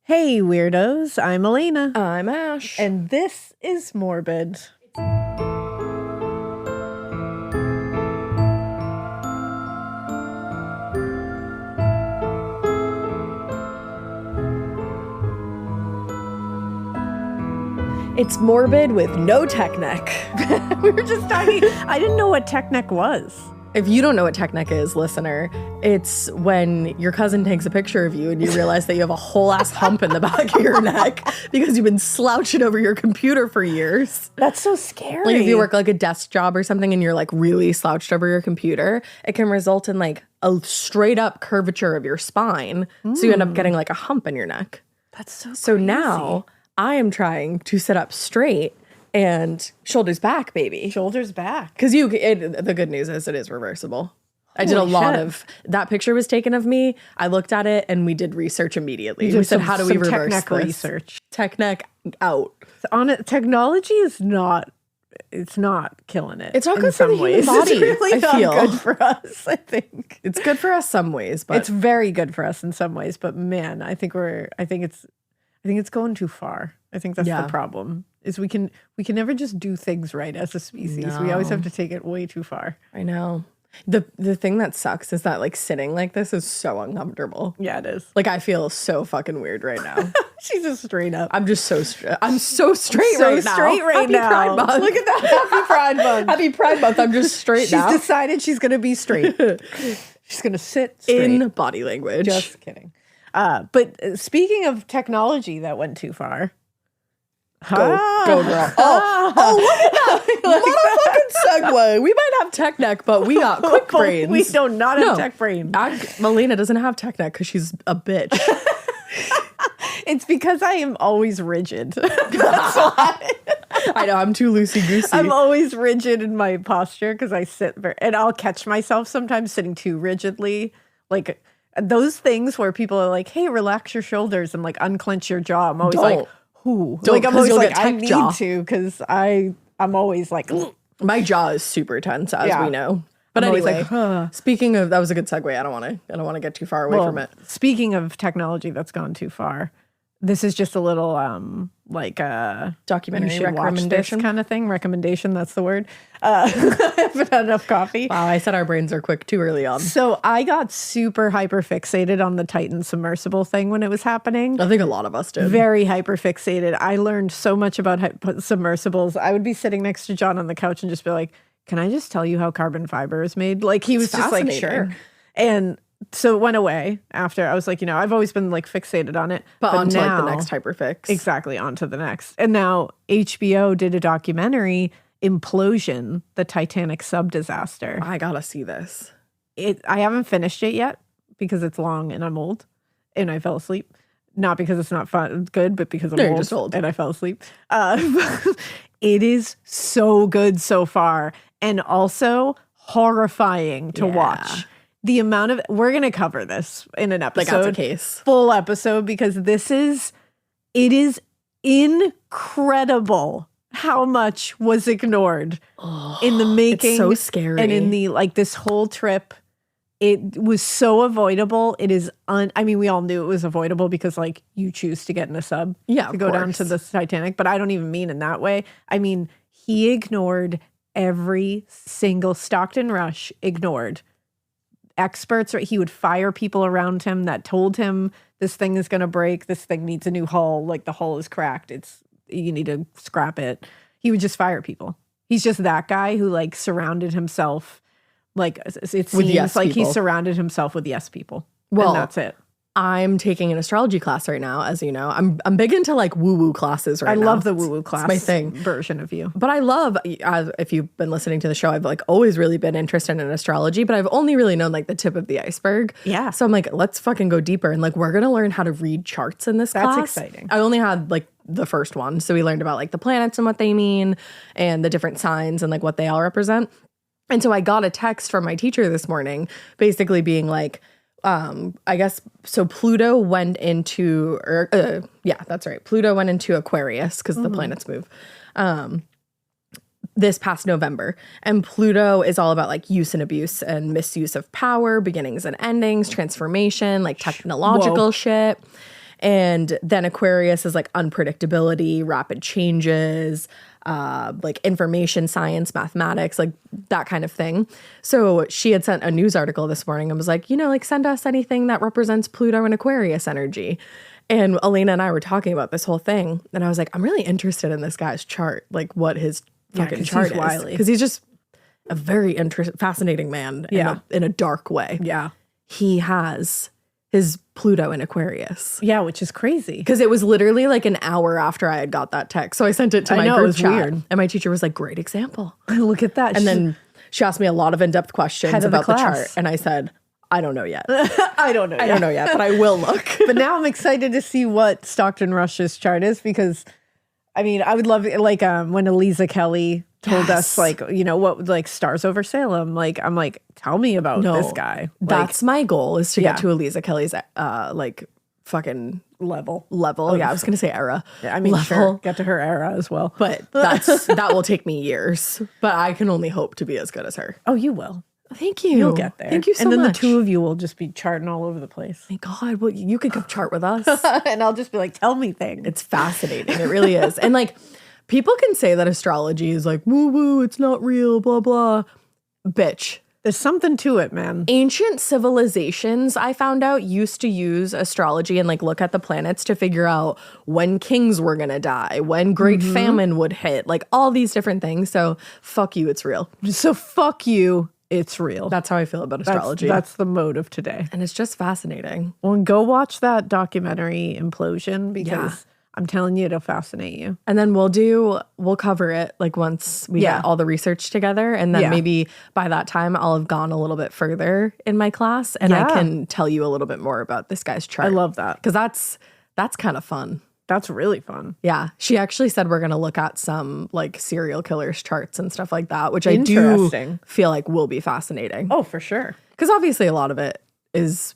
Hey weirdos, I'm Elena. I'm Ash. And this is Morbid. It's Morbid with no tech neck. We were just talking. I didn't know what tech neck was. If you don't know what tech neck is, listener, it's when your cousin takes a picture of you and you realize that you have a whole ass hump in the back of your neck because you've been slouching over your computer for years. That's so scary. Like if you work like a desk job or something and you're like really slouched over your computer, it can result in like a straight up curvature of your spine. So you end up getting like a hump in your neck. That's so crazy. So now I am trying to sit up straight and shoulders back, baby. Shoulders back. Because the good news is it is reversible. I did a lot of, that picture was taken of me. I looked at it and we did research immediately. We said, how do we reverse tech neck this? research. Tech neck out. On it, technology is not, it's not killing it. It's not in good for the some ways. human body, It's really I not feel. good for us, I think. It's good for us some ways, but It's very good for us in some ways, but man, I think it's going too far. I think that's the problem. Is we can never just do things right as a species. No. We always have to take it way too far. I know. The thing that sucks is that like sitting like this is so uncomfortable. Yeah, it is. Like I feel so fucking weird right now. She's just straight up. I'm just so straight. I'm so straight So right now. straight right Happy now. Pride Month. Look at that. Happy Pride Month. Happy Pride Month. I'm just straight now. She's decided she's going to be straight. She's going to sit straight. In body language. Just kidding. But speaking of technology that went too far. Go girl. Oh, look at that. Motherfucking segue. We might have tech neck, but we got quick brains. We do not have tech brain. Melina doesn't have tech neck because she's a bitch. It's because I am always rigid. That's why. I know, I'm too loosey-goosey. I'm always rigid in my posture because I sit and I'll catch myself sometimes sitting too rigidly. Like those things where people are like, hey, relax your shoulders and like unclench your jaw. I'm always like, who? Don't, like I'm always like, I tech need jaw. to because I'm always like, My jaw is super tense, as we know. But I'm always anyway, like, speaking of, that was a good segue. I don't want to get too far away from it. Speaking of technology that's gone too far, this is just a little Documentary you should watch this recommendation kind of thing. Recommendation, that's the word. I haven't had enough coffee. Wow, I said our brains are quick too early on. So I got super hyper fixated on the Titan submersible thing when it was happening. I think a lot of us did. Very hyper fixated. I learned so much about submersibles. I would be sitting next to John on the couch and just be like, can I just tell you how carbon fiber is made? Like he was just like, sure. And so it went away after. I was like, I've always been like fixated on it. But on to now, like the next hyperfix. Exactly, on to the next. And now HBO did a documentary, Implosion, the Titanic sub disaster. I gotta see this. I haven't finished it yet because it's long and I'm old and I fell asleep. Not because it's not fun, good, but because I'm just old and I fell asleep. It is so good so far and also horrifying to watch. The amount of, we're going to cover this in an episode. Like that's a case. Full episode because it is incredible how much was ignored in the making. It's so scary. And in the, like this whole trip, it was so avoidable. It is, we all knew it was avoidable because like you choose to get in a sub to go down to the Titanic, but I don't even mean in that way. I mean, he ignored every single Stockton Rush ignored. Experts, he would fire people around him that told him this thing is going to break, this thing needs a new hull, like the hull is cracked, you need to scrap it. He would just fire people. He's just that guy who like surrounded himself, like it seems like he surrounded himself with yes people. Well, and that's it. I'm taking an astrology class right now, as you know. I'm big into like woo-woo classes right now. I love the woo-woo class. It's my thing. Version of you. But I love, if you've been listening to the show, I've like always really been interested in astrology, but I've only really known like the tip of the iceberg. Yeah. So I'm like, let's fucking go deeper. And like, we're going to learn how to read charts in this class. That's exciting. I only had like the first one. So we learned about like the planets and what they mean and the different signs and like what they all represent. And so I got a text from my teacher this morning, basically being like, I guess, so Pluto went into, that's right. Pluto went into Aquarius because the planets move this past November. And Pluto is all about like use and abuse and misuse of power, beginnings and endings, transformation, like technological shit. And then Aquarius is like unpredictability, rapid changes, like information science, mathematics, like that kind of thing. So she had sent a news article this morning and was like, like send us anything that represents Pluto and Aquarius energy. And Elena and I were talking about this whole thing. And I was like, I'm really interested in this guy's chart, like what his fucking chart is. Because he's just a very fascinating man in a dark way. Yeah. He has his Pluto in Aquarius. Yeah, which is crazy. Because it was literally like an hour after I had got that text. So I sent it to my group chat. Weird. And my teacher was like, great example. Look at that. And then she asked me a lot of in-depth questions about the chart. And I said, I don't know yet. I don't know yet, but I will look. But now I'm excited to see what Stockton Rush's chart is because, I mean, I would love it, like when Eliza Kelly told us, like, what, like Stars Over Salem. Like, I'm like, tell me about this guy. Like, that's my goal, is to get to Eliza Kelly's, like, fucking level. Yeah, I was going to say era. Yeah, I mean, sure, get to her era as well. But that will take me years. But I can only hope to be as good as her. Oh, you will. Thank you. You'll get there. Thank you so much. And then the two of you will just be charting all over the place. My God, well, you could come chart with us. And I'll just be like, tell me things. It's fascinating. It really is. And like, people can say that astrology is like, woo-woo, it's not real, blah, blah. Bitch. There's something to it, man. Ancient civilizations, I found out, used to use astrology and like look at the planets to figure out when kings were going to die, when great famine would hit, like all these different things. So fuck you, it's real. So fuck you, it's real. That's how I feel about astrology. That's the mode of today. And it's just fascinating. Well, and go watch that documentary Implosion because I'm telling you, it'll fascinate you. And then we'll cover it like once we get all the research together. And then maybe by that time I'll have gone a little bit further in my class and I can tell you a little bit more about this guy's chart. I love that. Because that's kind of fun. That's really fun. Yeah. She actually said we're going to look at some like serial killers charts and stuff like that, which I do feel like will be fascinating. Oh, for sure. Because obviously a lot of it is,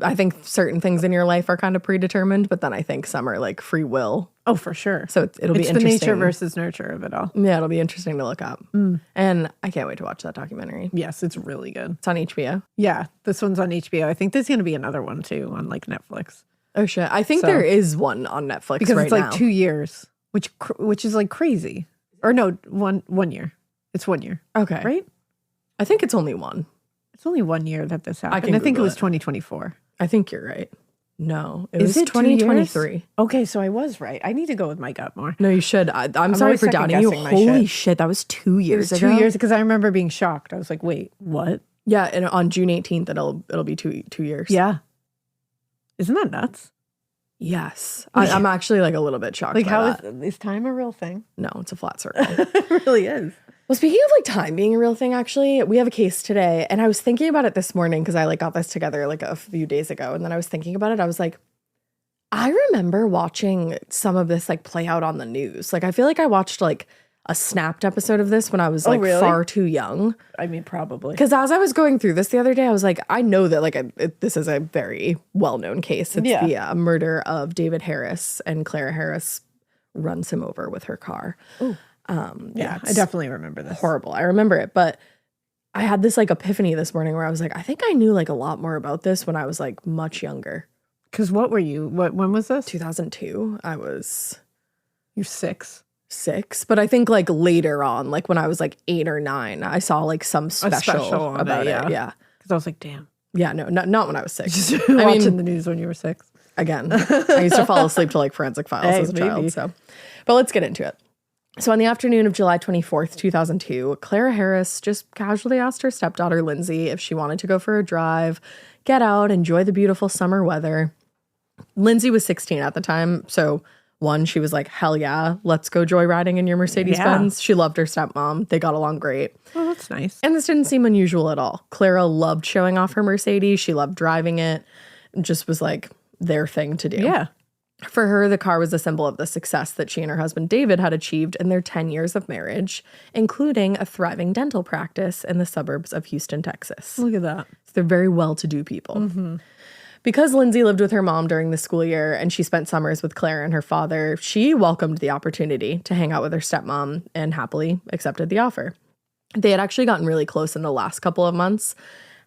I think certain things in your life are kind of predetermined, but then I think some are like free will. Oh, for sure. So it'll be interesting. It's the nature versus nurture of it all. Yeah, it'll be interesting to look up. And I can't wait to watch that documentary. Yes, it's really good. It's on HBO. Yeah, this one's on HBO. I think there's going to be another one too on like Netflix. Oh shit! I think there is one on Netflix because right it's like now. 2 years, which is like crazy. Or no, one year. It's 1 year. Okay, right? I think it's only one. It's only 1 year that this happened. I think it was 2024. I think you're right. No, it was 2023. Okay, so I was right. I need to go with my gut more. No, you should. I'm sorry for doubting you. Holy shit, that was 2 years ago. 2 years because I remember being shocked. I was like, wait, what? Yeah, and on June 18th, it'll be 2 years. Yeah. Isn't that nuts? Yes. I'm actually like a little bit shocked. Like, is time a real thing? No, it's a flat circle. It really is. Well, speaking of like time being a real thing, actually, we have a case today. And I was thinking about it this morning because I like got this together like a few days ago. And then I was thinking about it. I was like, I remember watching some of this like play out on the news. Like, I feel like I watched like a snapped episode of this when I was like far too young. I mean, probably. Because as I was going through this the other day, I was like, I know that like this is a very well-known case. It's the murder of David Harris, and Clara Harris runs him over with her car. Oh, yeah, I definitely remember this. Horrible. I remember it. But I had this like epiphany this morning where I was like, I think I knew like a lot more about this when I was like much younger. Because what were you? When was this? 2002. You're 6. But I think like later on, like when I was like 8 or 9, I saw like some special about it. Yeah. Because I was like, damn. Yeah, no, not when I was 6. Just watching the news when you were 6. Again, I used to fall asleep to like Forensic Files as a child. So, but let's get into it. So on the afternoon of July 24th, 2002, Clara Harris just casually asked her stepdaughter, Lindsay, if she wanted to go for a drive, get out, enjoy the beautiful summer weather. Lindsay was 16 at the time. So one, she was like, hell yeah, let's go joyriding in your Mercedes-Benz. She loved her stepmom. They got along great. Oh, that's nice. And this didn't seem unusual at all. Clara loved showing off her Mercedes. She loved driving it. It just was like their thing to do. Yeah. For her, the car was a symbol of the success that she and her husband David had achieved in their 10 years of marriage, including a thriving dental practice in the suburbs of Houston, Texas. Look at that. So they're very well-to-do people. Mm-hmm. Because Lindsay lived with her mom during the school year and she spent summers with Clara and her father, she welcomed the opportunity to hang out with her stepmom and happily accepted the offer. They had actually gotten really close in the last couple of months.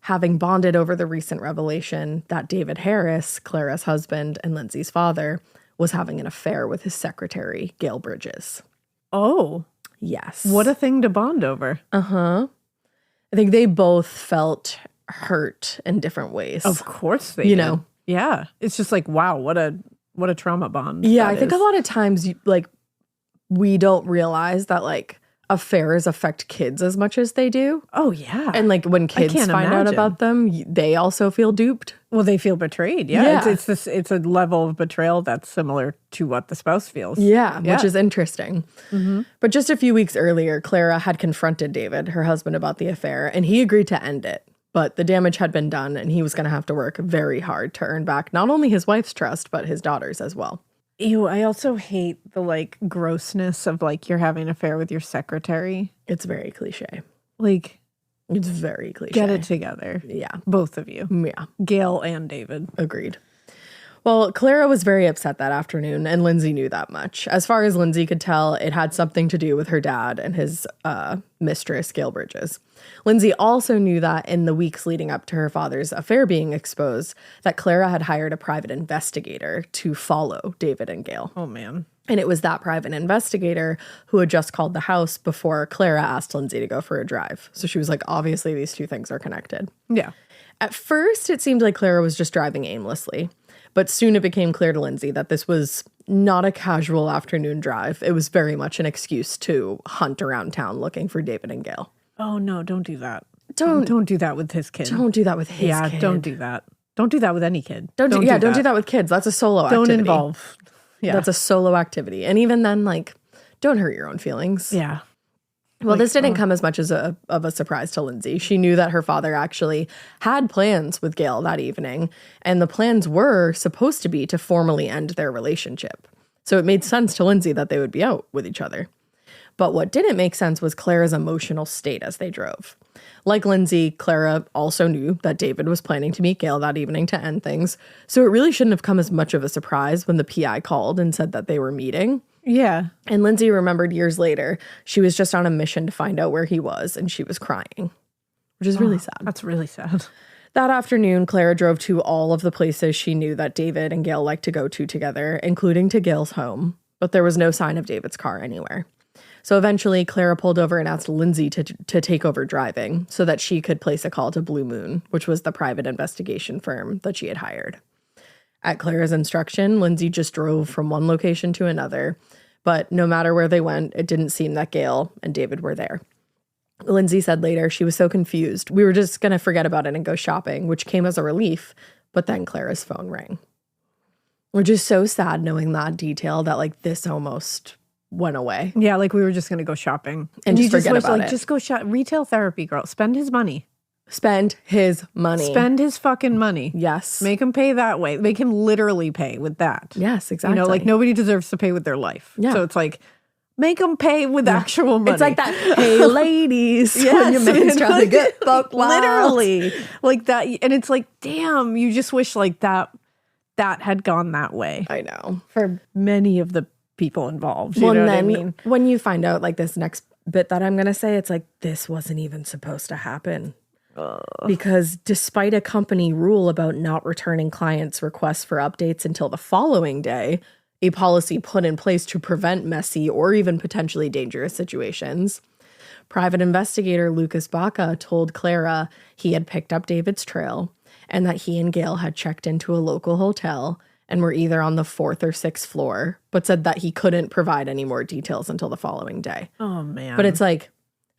having bonded over the recent revelation that David Harris, Clara's husband and Lindsay's father, was having an affair with his secretary, Gail Bridges. Oh. Yes. What a thing to bond over. Uh-huh. I think they both felt hurt in different ways. Of course they did. know? Yeah. It's just like, wow, what a trauma bond. Yeah, I think a lot of times, we don't realize that, affairs affect kids as much as they do. Oh, yeah. And, when kids find out about them, they also feel duped. Well, they feel betrayed. Yeah. It's a level of betrayal that's similar to what the spouse feels. Yeah. Which is interesting. Mm-hmm. But just a few weeks earlier, Clara had confronted David, her husband, about the affair, and he agreed to end it. But the damage had been done, and he was going to have to work very hard to earn back not only his wife's trust, but his daughter's as well. Ew, I also hate the grossness of you're having an affair with your secretary. It's very cliche. It's very cliche. Get it together. Yeah. Both of you. Yeah. Gail and David. Agreed. Well, Clara was very upset that afternoon, and Lindsay knew that much. As far as Lindsay could tell, it had something to do with her dad and his mistress, Gail Bridges. Lindsay also knew that in the weeks leading up to her father's affair being exposed, that Clara had hired a private investigator to follow David and Gail. Oh, man. And it was that private investigator who had just called the house before Clara asked Lindsay to go for a drive. So she was like, obviously, these two things are connected. Yeah. At first, it seemed like Clara was just driving aimlessly. But soon it became clear to Lindsay that this was not a casual afternoon drive. It was very much an excuse to hunt around town looking for David and Gail. Oh, no, don't do that. Don't do that with his kid. Don't do that with his kid. Yeah, don't do that. Don't do that with any kid. Don't do that with kids. That's a solo activity. Don't involve. Yeah. That's a solo activity. And even then, don't hurt your own feelings. Yeah. Well, this didn't come as much as of a surprise to Lindsay. She knew that her father actually had plans with Gail that evening, and the plans were supposed to be to formally end their relationship. So it made sense to Lindsay that they would be out with each other. But what didn't make sense was Clara's emotional state as they drove. Like Lindsay, Clara also knew that David was planning to meet Gail that evening to end things, so it really shouldn't have come as much of a surprise when the PI called and said that they were meeting. Yeah. And Lindsay remembered years later, she was just on a mission to find out where he was, and she was crying, which is really sad. That's really sad. That afternoon, Clara drove to all of the places she knew that David and Gail liked to go to together, including to Gail's home, but there was no sign of David's car anywhere. So eventually, Clara pulled over and asked Lindsay to take over driving so that she could place a call to Blue Moon, which was the private investigation firm that she had hired. At Clara's instruction, Lindsay just drove from one location to another, but no matter where they went, it didn't seem that Gail and David were there. Lindsay said later she was so confused. We were just going to forget about it and go shopping, which came as a relief, but then Clara's phone rang. Which is so sad knowing that detail that this almost went away. Yeah, we were just going to go shopping. And just forget about it. Just go shop. Retail therapy, girl. Spend his money. Spend his money. Spend his fucking money. Yes. Make him pay that way. Make him literally pay with that. Yes, exactly. Nobody deserves to pay with their life. Yeah. So it's make them pay with actual money. It's like that, hey, ladies, yes, when your man's trying to get fucked wild. Literally. That. And it's damn, you just wish that had gone that way. I know. For many of the people involved. You Well, know and what I then mean? when you find out this next bit that I'm going to say, it's this wasn't even supposed to happen. Because despite a company rule about not returning clients' requests for updates until the following day, a policy put in place to prevent messy or even potentially dangerous situations, private investigator Lucas Baca told Clara he had picked up David's trail and that he and Gail had checked into a local hotel and were either on the 4th or 6th floor, but said that he couldn't provide any more details until the following day. Oh, man. But it's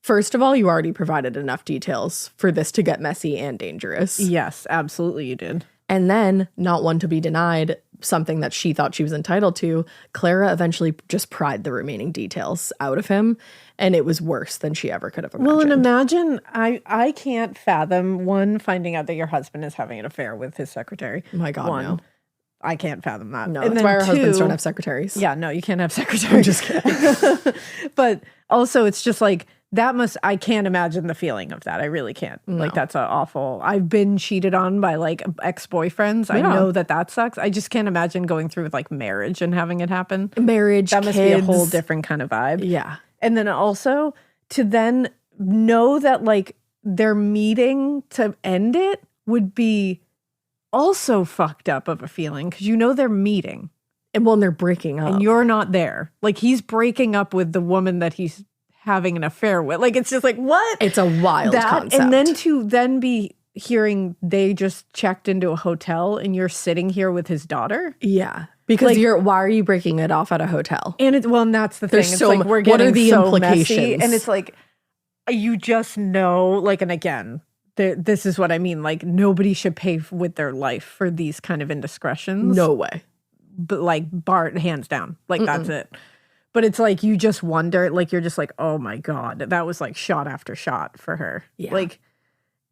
first of all, you already provided enough details for this to get messy and dangerous. Yes, absolutely you did. And then, not one to be denied, something that she thought she was entitled to, Clara eventually just pried the remaining details out of him, and it was worse than she ever could have imagined. Well, and imagine, I can't fathom, finding out that your husband is having an affair with his secretary. Oh my God, no. I can't fathom that. No, and that's why our husbands don't have secretaries. Yeah, no, you can't have secretaries. I'm just kidding. But also, it's just I can't imagine the feeling of that. I really can't. No. That's awful. I've been cheated on by ex-boyfriends. Yeah. I know that sucks. I just can't imagine going through with marriage and having it happen. Marriage, that must be a whole different kind of vibe. Yeah. And then also to then know that their meeting to end it would be also fucked up of a feeling because they're meeting. And when they're breaking up. And you're not there. Like, he's breaking up with the woman that he's having an affair with. Like, it's just like, what? It's a wild concept. And then to then be hearing they just checked into a hotel and you're sitting here with his daughter. Yeah. Because why are you breaking it off at a hotel? And and that's the thing. It's so like, we're getting what are the so implications? Messy, and it's like, you just know, like, and again, this is what I mean. Like, nobody should pay with their life for these kind of indiscretions. No way. But like, Bart, hands down. Like, that's it. But it's like, you just wonder, like, you're just like, oh my God, that was like shot after shot for her. Yeah. Like,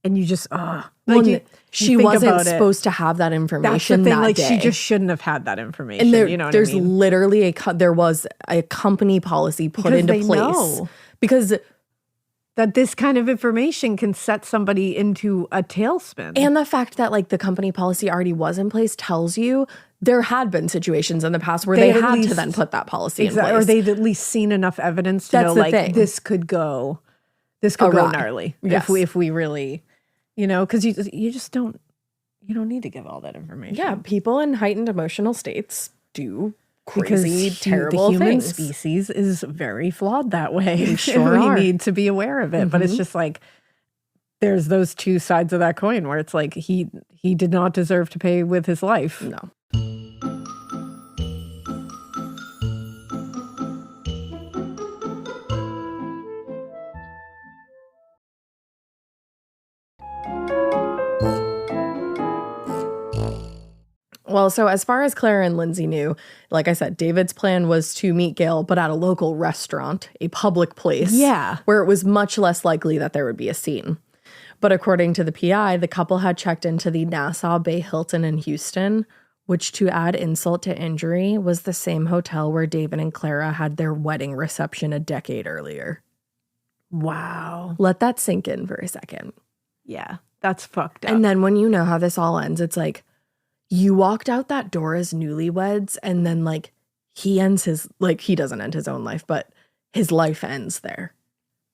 and you just, like, she wasn't supposed to have that information. That's the thing. That like, day. she just shouldn't have had that information. And there's literally there was a company policy put into place because that this kind of information can set somebody into a tailspin. And the fact that like the company policy already was in place tells you there had been situations in the past where they had to then put that policy in place. Or they'd at least seen enough evidence to know, like, this could go gnarly. Yes. If we really, because you just don't need to give all that information. Yeah, people in heightened emotional states do crazy, terrible the human things. species is very flawed that way. We sure are. We need to be aware of it. But it's just like, there's those two sides of that coin where it's like, he did not deserve to pay with his life. No. Well, so as far as Clara and Lindsay knew, like I said, David's plan was to meet Gail, but at a local restaurant, a public place. Yeah. Where it was much less likely that there would be a scene. But according to the PI, the couple had checked into the Nassau Bay Hilton in Houston, which, to add insult to injury, was the same hotel where David and Clara had their wedding reception a decade earlier. Wow. Let that sink in for a second. Yeah, that's fucked up. And then when you know how this all ends, it's like, you walked out that door as newlyweds, and then like he doesn't end his own life, but his life ends there.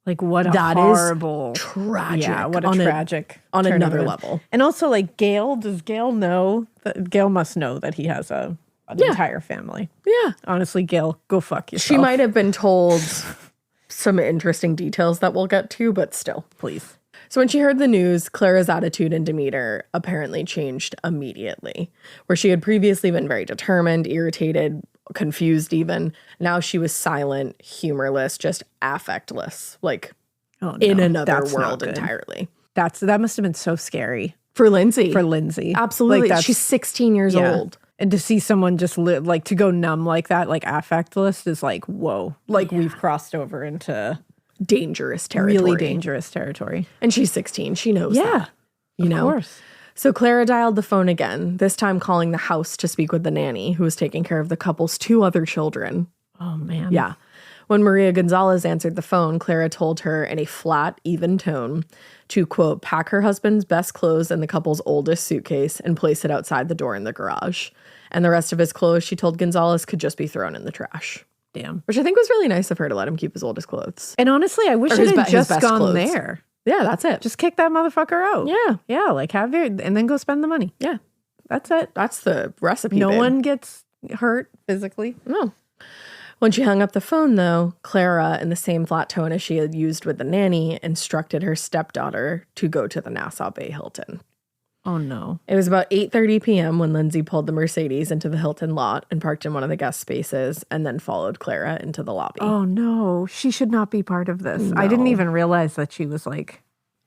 Like, what a horrible, tragic. Yeah, what a tragic on another level. And also, like, does Gail know that Gail must know that he has an entire family? Yeah. Honestly, Gail, go fuck yourself. She might have been told some interesting details that we'll get to, but still. Please. So when she heard the news, Clara's attitude and demeanor apparently changed immediately. Where she had previously been very determined, irritated, confused even. Now she was silent, humorless, just affectless, like in another world entirely. That must have been so scary. For Lindsay. Absolutely. Like, she's 16 years old. And to see someone just live, like, to go numb like that, like affectless, is like, whoa. Like, we've crossed over into dangerous territory. Really dangerous territory. And she's 16. She knows that. Of course. So Clara dialed the phone again, this time calling the house to speak with the nanny who was taking care of the couple's 2 other children. Oh, man. Yeah. When Maria Gonzalez answered the phone, Clara told her in a flat, even tone to, quote, pack her husband's best clothes in the couple's oldest suitcase and place it outside the door in the garage. And the rest of his clothes, she told Gonzalez, could just be thrown in the trash. Damn. Which I think was really nice of her to let him keep his oldest clothes. And honestly, I wish it had just gone clothes. there. Yeah, that's it. Just kick that motherfucker out. Yeah. Yeah, like and then go spend the money. Yeah. That's it. That's the recipe. No one gets hurt physically. No. When she hung up the phone, though, Clara, in the same flat tone as she had used with the nanny, instructed her stepdaughter to go to the Nassau Bay Hilton. Oh, no. It was about 8:30 p.m. when Lindsay pulled the Mercedes into the Hilton lot and parked in one of the guest spaces and then followed Clara into the lobby. Oh, no. She should not be part of this. No. I didn't even realize that she was like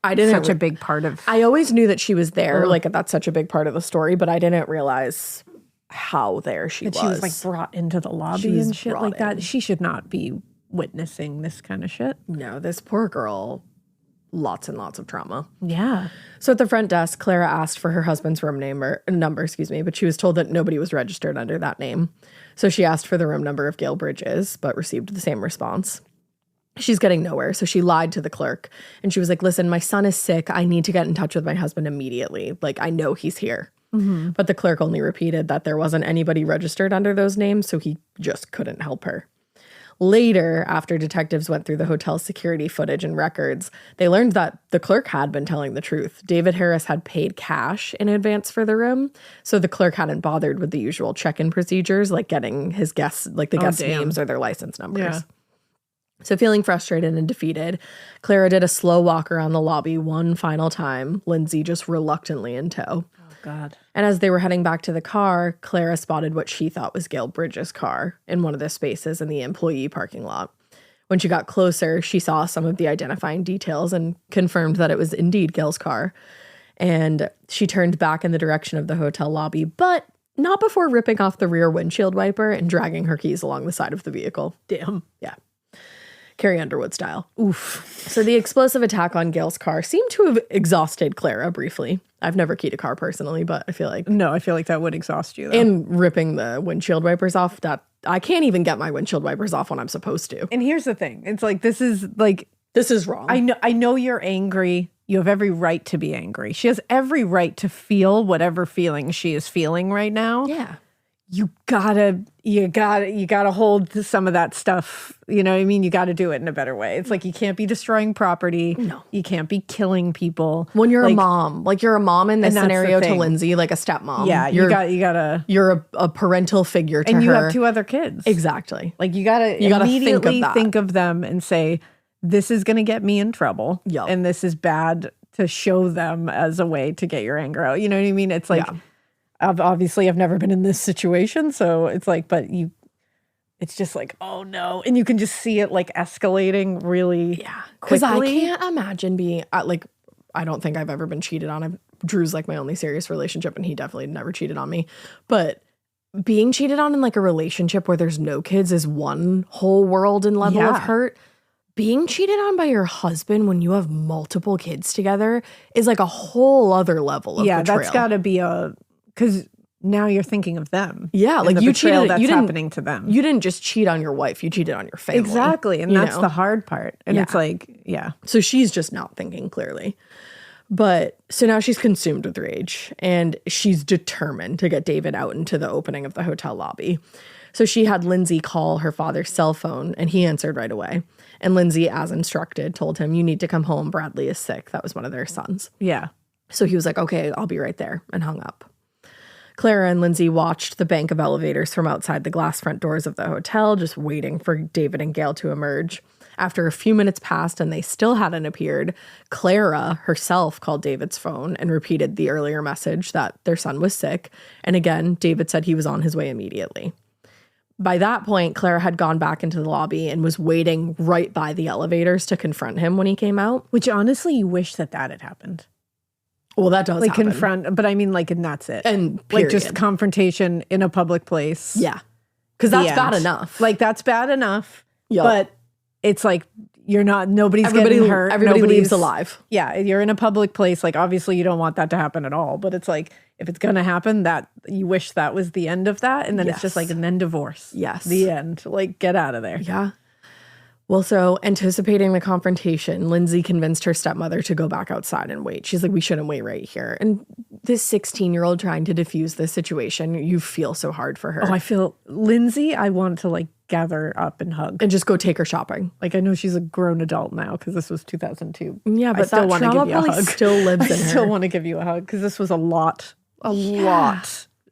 such a big part of... I always knew that she was there. Like, that's such a big part of the story, but I didn't realize how there she was. She was like brought into the lobby and shit like that. She should not be witnessing this kind of shit. No, this poor girl... lots and lots of trauma. Yeah. So at the front desk, Clara asked for her husband's room number, but she was told that nobody was registered under that name. So she asked for the room number of Gail Bridges, but received the same response. She's getting nowhere, so she lied to the clerk. And she was like, listen, my son is sick. I need to get in touch with my husband immediately. Like, I know he's here. Mm-hmm. But the clerk only repeated that there wasn't anybody registered under those names, so he just couldn't help her. Later, after detectives went through the hotel security footage and records, they learned that the clerk had been telling the truth. David Harris had paid cash in advance for the room, so the clerk hadn't bothered with the usual check-in procedures, like getting his guests, like the guest names or their license numbers. Yeah. So feeling frustrated and defeated, Clara did a slow walk around the lobby one final time, Lindsay just reluctantly in tow. God. And as they were heading back to the car, Clara spotted what she thought was Gail Bridges' car in one of the spaces in the employee parking lot. When she got closer, she saw some of the identifying details and confirmed that it was indeed Gail's car. And she turned back in the direction of the hotel lobby, but not before ripping off the rear windshield wiper and dragging her keys along the side of the vehicle. Damn. Yeah. Carrie Underwood style. Oof. So the explosive attack on Gail's car seemed to have exhausted Clara briefly. I've never keyed a car personally, but I feel like... No, I feel like that would exhaust you, though. And ripping the windshield wipers off, that I can't even get my windshield wipers off when I'm supposed to. And here's the thing. It's like, this is wrong. I know you're angry. You have every right to be angry. She has every right to feel whatever feeling she is feeling right now. Yeah. You gotta hold some of that stuff. You know what I mean? You gotta do it in a better way. It's like, you can't be destroying property. No. You can't be killing people. When you're a mom, like you're a mom in this scenario to thing. Lindsay, like a stepmom. Yeah, you're a parental figure to her. And you have two other kids. Exactly. Like you gotta immediately think of them and say, this is gonna get me in trouble. Yep. And this is bad, to show them as a way to get your anger out. You know what I mean? It's like, obviously I've never been in this situation, so it's like, it's just like, oh no. And you can just see it like escalating really Because I quickly. can't imagine being, I don't think I've ever been cheated on. Drew's like my only serious relationship, and he definitely never cheated on me. But being cheated on in like a relationship where there's no kids is one whole world and level of hurt. Being cheated on by your husband when you have multiple kids together is like a whole other level of betrayal. That's got to be because now you're thinking of them. Yeah, like the you betrayal cheated. that's You didn't happening to them. You didn't just cheat on your wife. You cheated on your family. Exactly, and that's the hard part. And it's like, So she's just not thinking clearly. But so now she's consumed with rage, and she's determined to get David out into the opening of the hotel lobby. So she had Lindsay call her father's cell phone, and he answered right away. And Lindsay, as instructed, told him, "You need to come home. Bradley is sick." That was one of their sons. Yeah. So he was like, "Okay, I'll be right there," and hung up. Clara and Lindsay watched the bank of elevators from outside the glass front doors of the hotel, just waiting for David and Gail to emerge. After a few minutes passed and they still hadn't appeared, Clara herself called David's phone and repeated the earlier message that their son was sick. And again, David said he was on his way immediately. By that point, Clara had gone back into the lobby and was waiting right by the elevators to confront him when he came out. Which honestly, you wish that had happened. Well, that does happen. Confront, but I mean, and that's it. And period. Just confrontation in a public place. Yeah. Because that's bad enough. That's bad enough. Yep. But it's like, nobody's getting hurt. Everybody leaves alive. Yeah. You're in a public place. Like, obviously you don't want that to happen at all. But it's like, if it's going to happen, that you wish that was the end of that. And then it's just like, and then divorce. Yes. The end. Like, get out of there. Yeah. Well, so anticipating the confrontation, Lindsay convinced her stepmother to go back outside and wait. She's like, we shouldn't wait right here. And this 16-year-old trying to defuse this situation, you feel so hard for her. Oh, I feel Lindsay, I want to gather up and hug. And just go take her shopping. I know she's a grown adult now because this was 2002. Yeah, but I still that trauma probably still lives in her. I still want to give you a hug because this was a lot.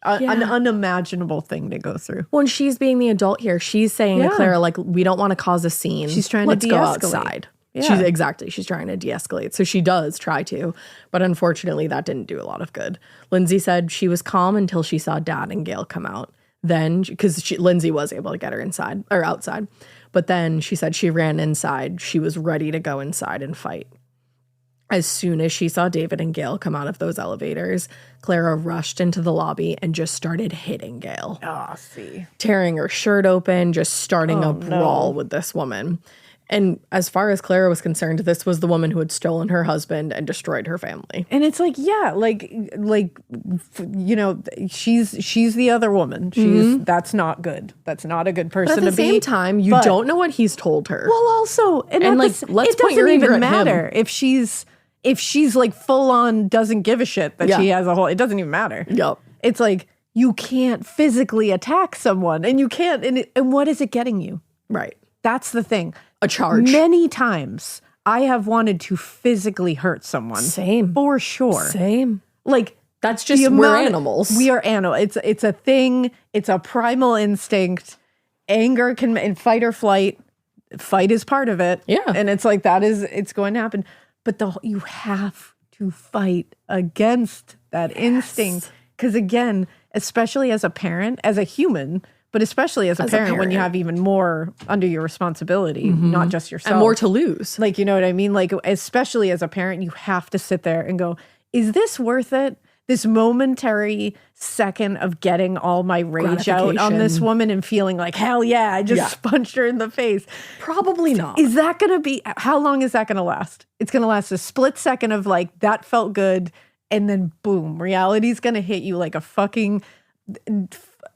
An unimaginable thing to go through. When she's being the adult here, she's saying to Clara, we don't want to cause a scene. She's trying to de-escalate. Go outside. Yeah. She's trying to de-escalate. So she does try to, but unfortunately that didn't do a lot of good. Lindsay said she was calm until she saw Dad and Gail come out. Then, because Lindsay was able to get her inside or outside, but then she said she ran inside. She was ready to go inside and fight. As soon as she saw David and Gail come out of those elevators, Clara rushed into the lobby and just started hitting Gail. Oh, see. Tearing her shirt open, just starting a brawl with this woman. And as far as Clara was concerned, this was the woman who had stolen her husband and destroyed her family. And it's she's the other woman. That's not good. That's not a good person to be. At the same time, you don't know what he's told her. Well, also, let's it doesn't point even matter if she's full on doesn't give a shit that she has a whole. It doesn't even matter. Yep. It's like you can't physically attack someone, and you can't. And what is it getting you? Right. That's the thing. A charge. Many times I have wanted to physically hurt someone. Same. For sure. Same. Like, that's just, we're animals. We are animals. It's a thing. It's a primal instinct. Anger and fight or flight. Fight is part of it. Yeah. And it's like, it's going to happen. But you have to fight against that instinct. Because again, especially as a parent, as a human, but especially as a parent, when you have even more under your responsibility, not just yourself. And more to lose. Like, you know what I mean? Like, especially as a parent, you have to sit there and go, is this worth it? This momentary second of getting all my rage out on this woman and feeling like, hell yeah, I just punched her in the face. Probably not. Is that going to be, how long is that going to last? It's going to last a split second of like, that felt good. And then boom, reality's going to hit you like a fucking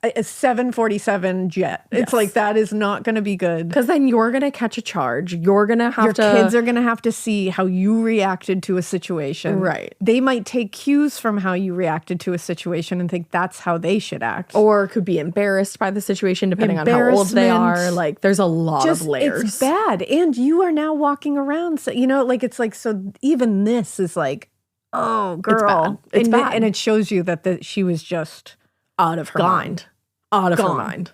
a 747 jet. It's like, that is not going to be good. Because then you're going to catch a charge. You're going to have Your kids are going to have to see how you reacted to a situation. Right. They might take cues from how you reacted to a situation and think that's how they should act. Or could be embarrassed by the situation, depending on how old they are. Like, there's a lot of layers. It's bad. And you are now walking around. So, you know, like, it's like, so even this is like, oh, girl. It's bad. And it shows you that she was just out of her mind. Out of her mind.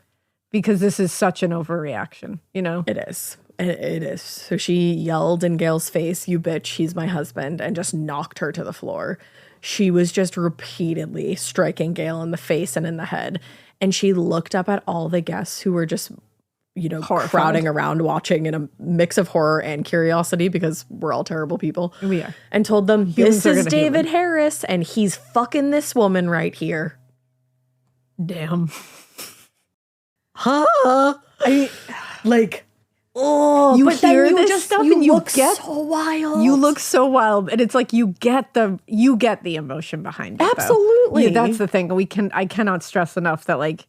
Because this is such an overreaction, you know? It is. It is. So she yelled in Gail's face, "You bitch, he's my husband," and just knocked her to the floor. She was just repeatedly striking Gail in the face and in the head. And she looked up at all the guests who were just, you know, crowding around watching in a mix of horror and curiosity, because we're all terrible people. We are. And told them, this is David Harris, and he's fucking this woman right here. Damn. Huh? Oh, you hear this stuff and you look so wild. You look so wild, and it's like you get the emotion behind it. Absolutely. Yeah, that's the thing. I cannot stress enough that like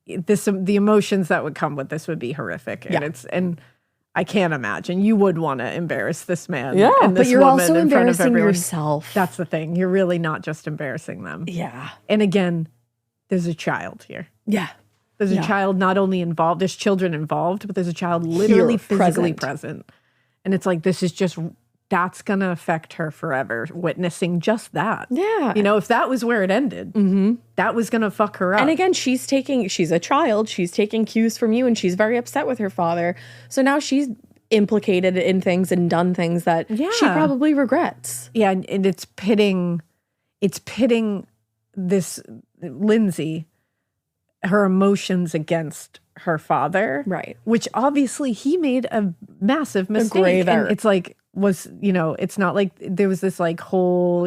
the emotions that would come with this would be horrific, and and I can't imagine you would want to embarrass this man. Yeah, and this but you're woman also in front of embarrassing everyone. yourself. That's the thing. You're really not just embarrassing them. Yeah. And again, there's a child here. Yeah. There's a child not only involved, there's children involved, but there's a child literally physically present. And it's like, that's going to affect her forever, witnessing just that. Yeah. You know, if that was where it ended, that was going to fuck her up. And again, she's a child, she's taking cues from you, and she's very upset with her father. So now she's implicated in things and done things that she probably regrets. Yeah, and it's pitting this Lindsay, her emotions against her father. Right. Which obviously he made a massive mistake. A grave error. And it's like, it's not like there was this like whole,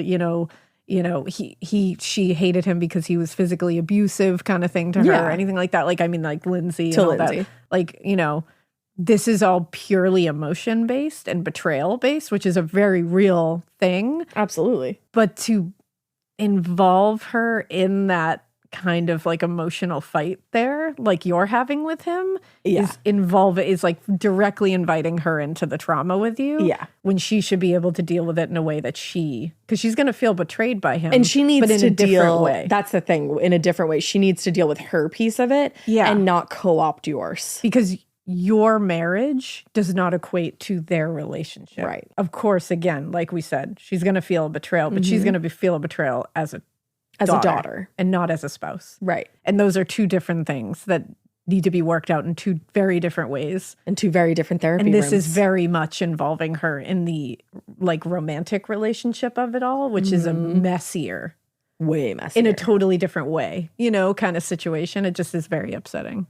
she hated him because he was physically abusive kind of thing to her or anything like that. Like, I mean, like Lindsay and all that. Like, this is all purely emotion based and betrayal based, which is a very real thing. Absolutely. But to involve her in that kind of like emotional fight there, like you're having with him, is like directly inviting her into the trauma with you. Yeah. When she should be able to deal with it in a way that because she's going to feel betrayed by him. And she needs to different way. That's the thing, in a different way. She needs to deal with her piece of it and not co-opt yours. Because your marriage does not equate to their relationship. Right. Of course, again, like we said, she's going to feel a betrayal, but she's going to feel a betrayal as a daughter and not as a spouse. Right. And those are two different things that need to be worked out in two very different ways. And two very different therapy And this rooms. is very much involving her in the like romantic relationship of it all, which is a messier. Way messier. In a totally different way, kind of situation. It just is very upsetting.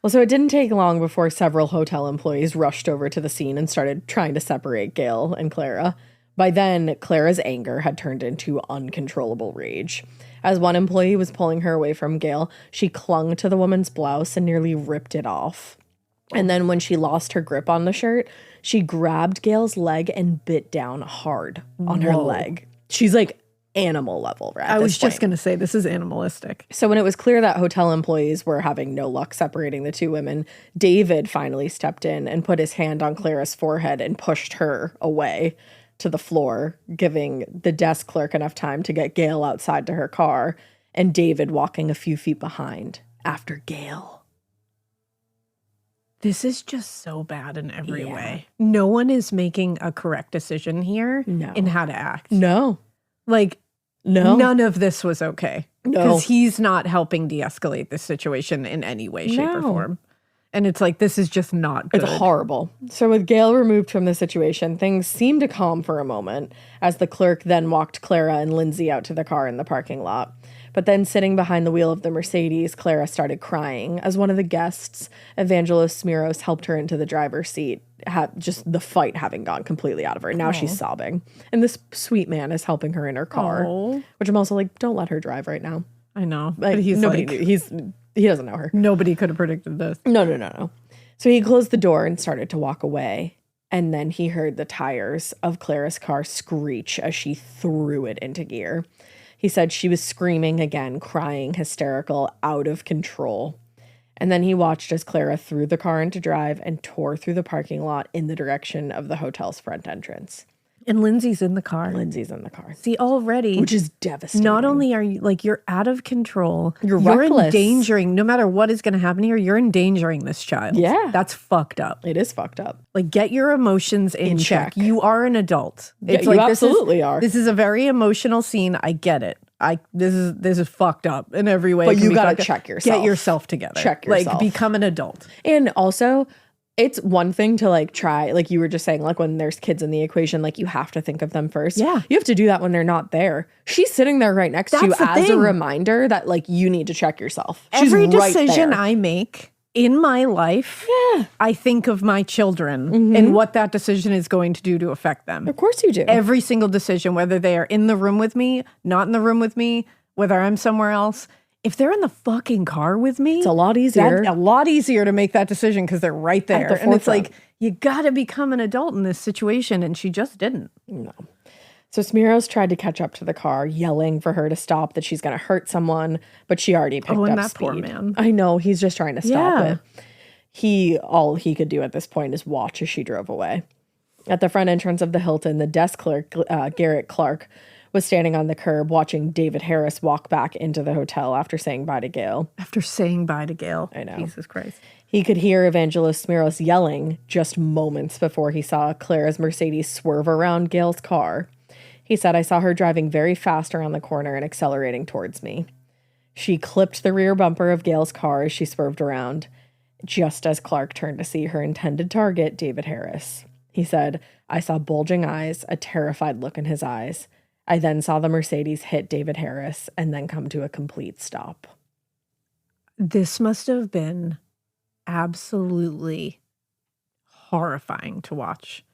Well, so it didn't take long before several hotel employees rushed over to the scene and started trying to separate Gail and Clara. By then, Clara's anger had turned into uncontrollable rage. As one employee was pulling her away from Gail, she clung to the woman's blouse and nearly ripped it off. And then when she lost her grip on the shirt, she grabbed Gail's leg and bit down hard on her leg. She's like animal level, right? I was just going to say, this is animalistic. So when it was clear that hotel employees were having no luck separating the two women, David finally stepped in and put his hand on Clara's forehead and pushed her away to the floor, giving the desk clerk enough time to get Gail outside to her car, and David walking a few feet behind after Gail. This is just so bad in every way. No one is making a correct decision here in how to act. No. Like, none of this was okay. No. Because he's not helping de-escalate this situation in any way, shape, or form. And it's like, this is just not good. It's horrible. So with Gail removed from the situation, things seemed to calm for a moment as the clerk then walked Clara and Lindsay out to the car in the parking lot. But then sitting behind the wheel of the Mercedes, Clara started crying as one of the guests, Evangelos Smiros, helped her into the driver's seat, just the fight having gone completely out of her. Now she's sobbing. And this sweet man is helping her in her car, which I'm also like, don't let her drive right now. I know. Like, but he's he doesn't know her. Nobody could have predicted this. No. So he closed the door and started to walk away. And then he heard the tires of Clara's car screech as she threw it into gear. He said she was screaming again, crying, hysterical, out of control. And then he watched as Clara threw the car into drive and tore through the parking lot in the direction of the hotel's front entrance. And Lindsay's in the car. See, already. Which is devastating. Not only are you, like, you're out of control. You're reckless. Endangering, no matter what is going to happen here, you're endangering this child. Yeah. That's fucked up. It is fucked up. Like, get your emotions in check. You are an adult. It's you absolutely are. This is a very emotional scene. I get it. This is fucked up in every way. But you got to check yourself. Get yourself together. Check yourself. Like, become an adult. And also, it's one thing to like try, like you were just saying, like when there's kids in the equation, like you have to think of them first. Yeah. You have to do that when they're not there. She's sitting there right next to you as a reminder that like you need to check yourself. Every decision I make in my life, I think of my children and what that decision is going to do to affect them. Of course you do. Every single decision, whether they are in the room with me, not in the room with me, whether I'm somewhere else. If they're in the fucking car with me, it's a lot easier. A lot easier to make that decision because they're right there. And it's like, you got to become an adult in this situation. And she just didn't. No. So Smiros tried to catch up to the car, yelling for her to stop, that she's going to hurt someone. But she already picked up that speed. Poor man. I know. He's just trying to stop it. All he could do at this point is watch as she drove away. At the front entrance of the Hilton, the desk clerk, Garrett Clark, was standing on the curb watching David Harris walk back into the hotel after saying bye to Gail. I know. Jesus Christ. He could hear Evangelos Smiros yelling just moments before he saw Clara's Mercedes swerve around Gail's car. He said, "I saw her driving very fast around the corner and accelerating towards me. She clipped the rear bumper of Gail's car as she swerved around, just as Clark turned to see her intended target, David Harris. He said, I saw bulging eyes, a terrified look in his eyes. I then saw the Mercedes hit David Harris and then come to a complete stop." This must have been absolutely horrifying to watch.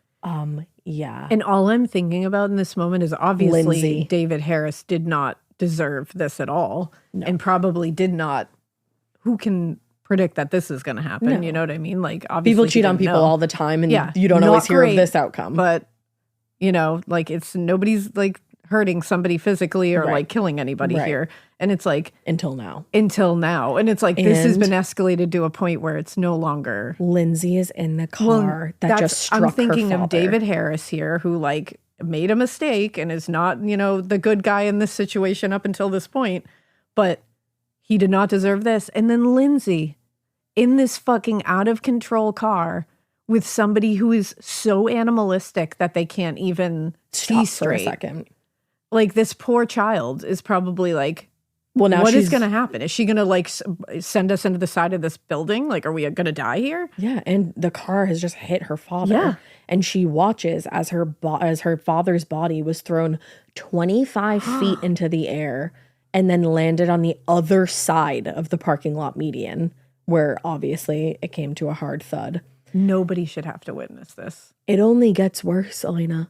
Yeah. And all I'm thinking about in this moment is obviously Lindsay. David Harris did not deserve this at all. No. And probably did not. Who can predict that this is going to happen? No. You know what I mean? Like, obviously People cheat on people all the time and you don't not always hear great, of this outcome. But, you know, like nobody's like hurting somebody physically or like killing anybody here. And it's like until now. And it's like this has been escalated to a point where it's no longer. Lindsay is in the car that just struck her I'm thinking father. of David Harris here, who like made a mistake and is not, you know, the good guy in this situation up until this point, but he did not deserve this. And then Lindsay in this fucking out of control car with somebody who is so animalistic that they can't even see straight. For a second. Like, this poor child is probably like, well, now what is going to happen? Is she going to like send us into the side of this building? Like, are we going to die here? Yeah, and the car has just hit her father. Yeah. And she watches as her father's body was thrown 25 feet into the air and then landed on the other side of the parking lot median, where obviously it came to a hard thud. Nobody should have to witness this. It only gets worse, Elena.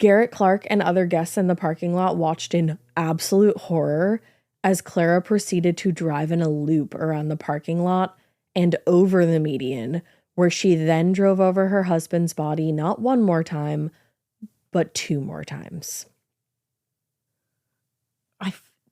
Garrett Clark and other guests in the parking lot watched in absolute horror as Clara proceeded to drive in a loop around the parking lot and over the median, where she then drove over her husband's body not one more time, but 2 more times.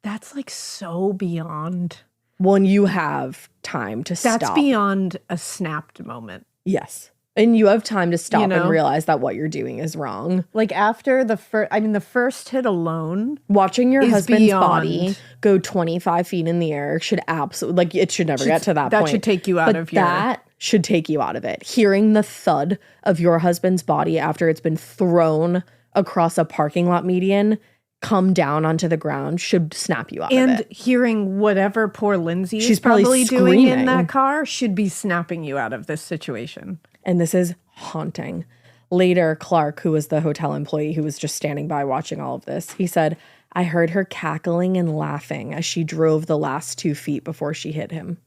That's like so beyond. When you have time to stop. That's beyond a snapped moment. Yes. And you have time to stop and realize that what you're doing is wrong. Like after the first hit alone. Watching your husband's body go 25 feet in the air should absolutely, like it should never get to that point. That should take you out of your. That should take you out of it. Hearing the thud of your husband's body after it's been thrown across a parking lot median come down onto the ground should snap you out of it. And hearing whatever poor Lindsay is probably doing in that car should be snapping you out of this situation. And this is haunting. Later, Clark, who was the hotel employee who was just standing by watching all of this, he said, I heard her cackling and laughing as she drove the last 2 feet before she hit him.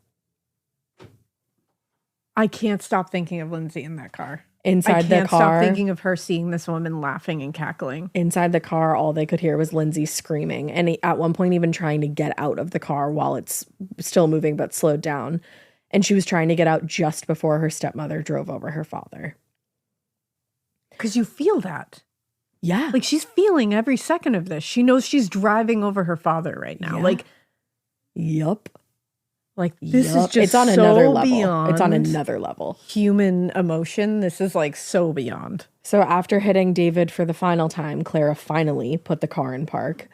I can't stop thinking of Lindsay in that car. Inside the car. I can't stop thinking of her seeing this woman laughing and cackling. Inside the car, all they could hear was Lindsay screaming. And at one point, even trying to get out of the car while it's still moving but slowed down. And she was trying to get out just before her stepmother drove over her father. Because you feel that. Yeah. Like she's feeling every second of this. She knows she's driving over her father right now. Yeah. Like, yup. Like this is just it's on so another level. Beyond it's on another level. Human emotion. This is like so beyond. So after hitting David for the final time, Clara finally put the car in park.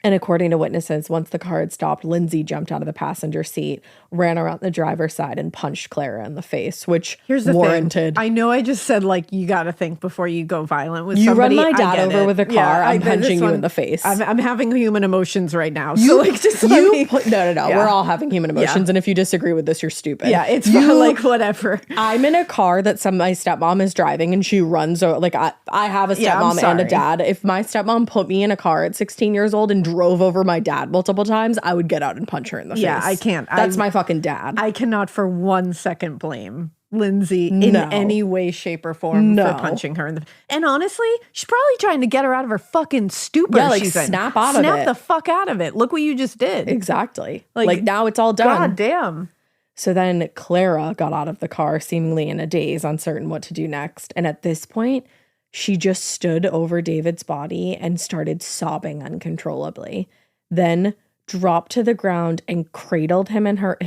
And according to witnesses, once the car had stopped, Lindsay jumped out of the passenger seat, ran around the driver's side, and punched Clara in the face, which Here's the warranted. Thing. I know I just said, like, you got to think before you go violent with you somebody. You run my dad over with a car, I'm punching you in the face. I'm having human emotions right now. So, like, just let me... No. Yeah. We're all having human emotions, and if you disagree with this, you're stupid. Yeah, it's like, whatever. I'm in a car that my stepmom is driving, and she runs over. Like, I have a stepmom and a dad. If my stepmom put me in a car at 16 years old and drove over my dad multiple times, I would get out and punch her in the face. Yeah, I can't. That's my fucking dad. I cannot for 1 second blame Lindsay in any way, shape, or form for punching her in the. And honestly, she's probably trying to get her out of her fucking stupor. Yeah, like snap out of it. Snap the fuck out of it. Look what you just did. Exactly. Like now it's all done. God damn. So then Clara got out of the car, seemingly in a daze, uncertain what to do next. And at this point, she just stood over David's body and started sobbing uncontrollably. Then dropped to the ground and cradled him in her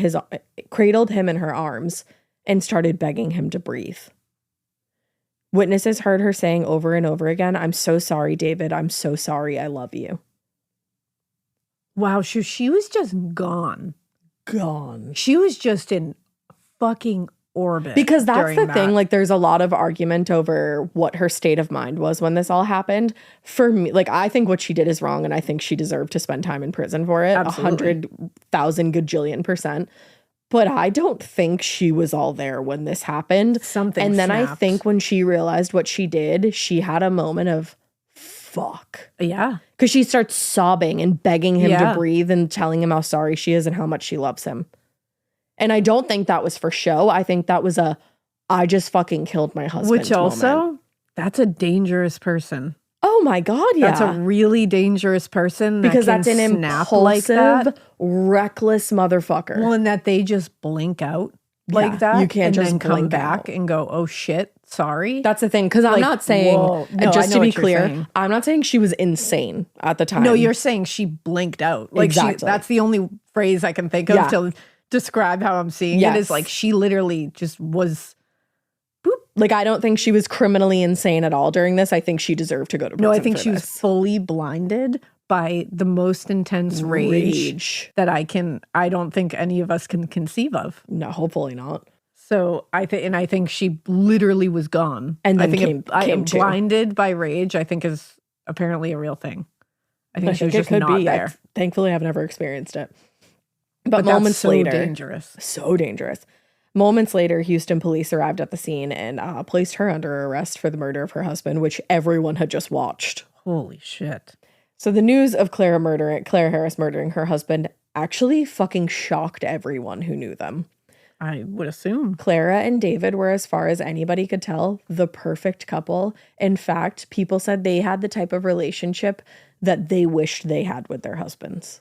arms and started begging him to breathe. Witnesses heard her saying over and over again, "I'm so sorry, David. I'm so sorry. I love you." Wow, she was just gone. Gone. She was just in fucking orbit. Because that's the thing, like there's a lot of argument over what her state of mind was when this all happened. For me, like I think what she did is wrong and I think she deserved to spend time in prison for it. Absolutely. 100,000 gajillion%. But I don't think she was all there when this happened. Something And then snapped. I think when she realized what she did, she had a moment of fuck. Yeah. Because she starts sobbing and begging him to breathe and telling him how sorry she is and how much she loves him. And I don't think that was for show. I think that was I just fucking killed my husband Which also, moment. That's a dangerous person. Oh my God, yeah. That's a really dangerous person. Because that's an impulsive, like that. reckless motherfucker. Well, and that they just blink out like that. You can't and just then come blink back out. and go, oh shit, sorry. That's the thing. Because I'm not saying, no, just to be clear, saying. I'm not saying she was insane at the time. No, you're saying she blinked out. Like exactly. That's the only phrase I can think of to describe how I'm seeing it is like she literally just was boop. Like I don't think she was criminally insane at all during this. I think she deserved to go to prison. No, I think she was fully blinded by the most intense rage that I don't think any of us can conceive of. No, hopefully not. So I think she literally was gone. And then I think came to. Blinded by rage, I think is apparently a real thing. I think she was just not there. Thankfully, I've never experienced it. But that's moments so later, dangerous. So dangerous. Moments later, Houston police arrived at the scene and placed her under arrest for the murder of her husband, which everyone had just watched. Holy shit. So the news of Clara Harris murdering her husband actually fucking shocked everyone who knew them. I would assume. Clara and David were, as far as anybody could tell, the perfect couple. In fact, people said they had the type of relationship that they wished they had with their husbands.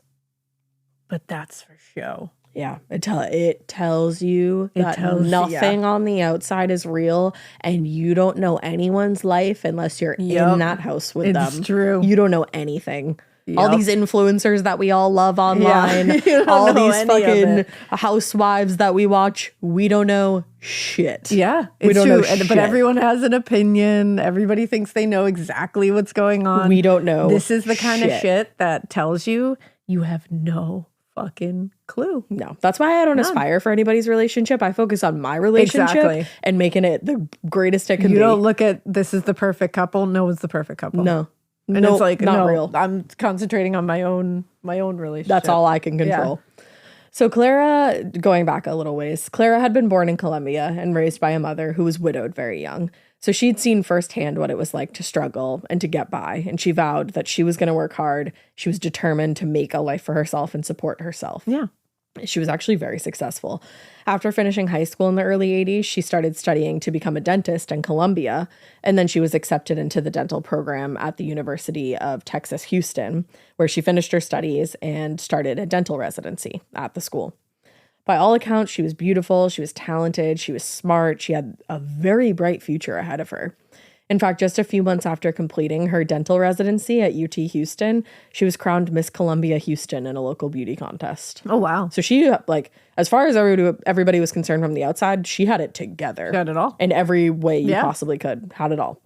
But that's for show. Yeah, it tells you that nothing on the outside is real, and you don't know anyone's life unless you're in that house with them. It's true. You don't know anything. Yep. All these influencers that we all love online, all these fucking housewives that we watch, we don't know shit. Yeah, we don't true. know shit. But everyone has an opinion. Everybody thinks they know exactly what's going on. We don't know. This is the kind of shit that tells you have no fucking clue. No, that's why I don't aspire for anybody's relationship. I focus on my relationship and making it the greatest it can be. You don't look at this is the perfect couple. No one's the perfect couple. No. And it's like, not real. I'm concentrating on my own relationship. That's all I can control. Yeah. So Clara, going back a little ways, Clara had been born in Colombia and raised by a mother who was widowed very young. So she'd seen firsthand what it was like to struggle and to get by. And she vowed that she was going to work hard. She was determined to make a life for herself and support herself. Yeah. She was actually very successful. After finishing high school in the early 80s, she started studying to become a dentist in Colombia, and then she was accepted into the dental program at the University of Texas, Houston, where she finished her studies and started a dental residency at the school. By all accounts, she was beautiful, she was talented, she was smart, she had a very bright future ahead of her. In fact, just a few months after completing her dental residency at UT Houston, she was crowned Miss Columbia Houston in a local beauty contest. Oh, wow. So she, like, as far as everybody was concerned from the outside, she had it together. She had it all. In every way you possibly could. Had it all.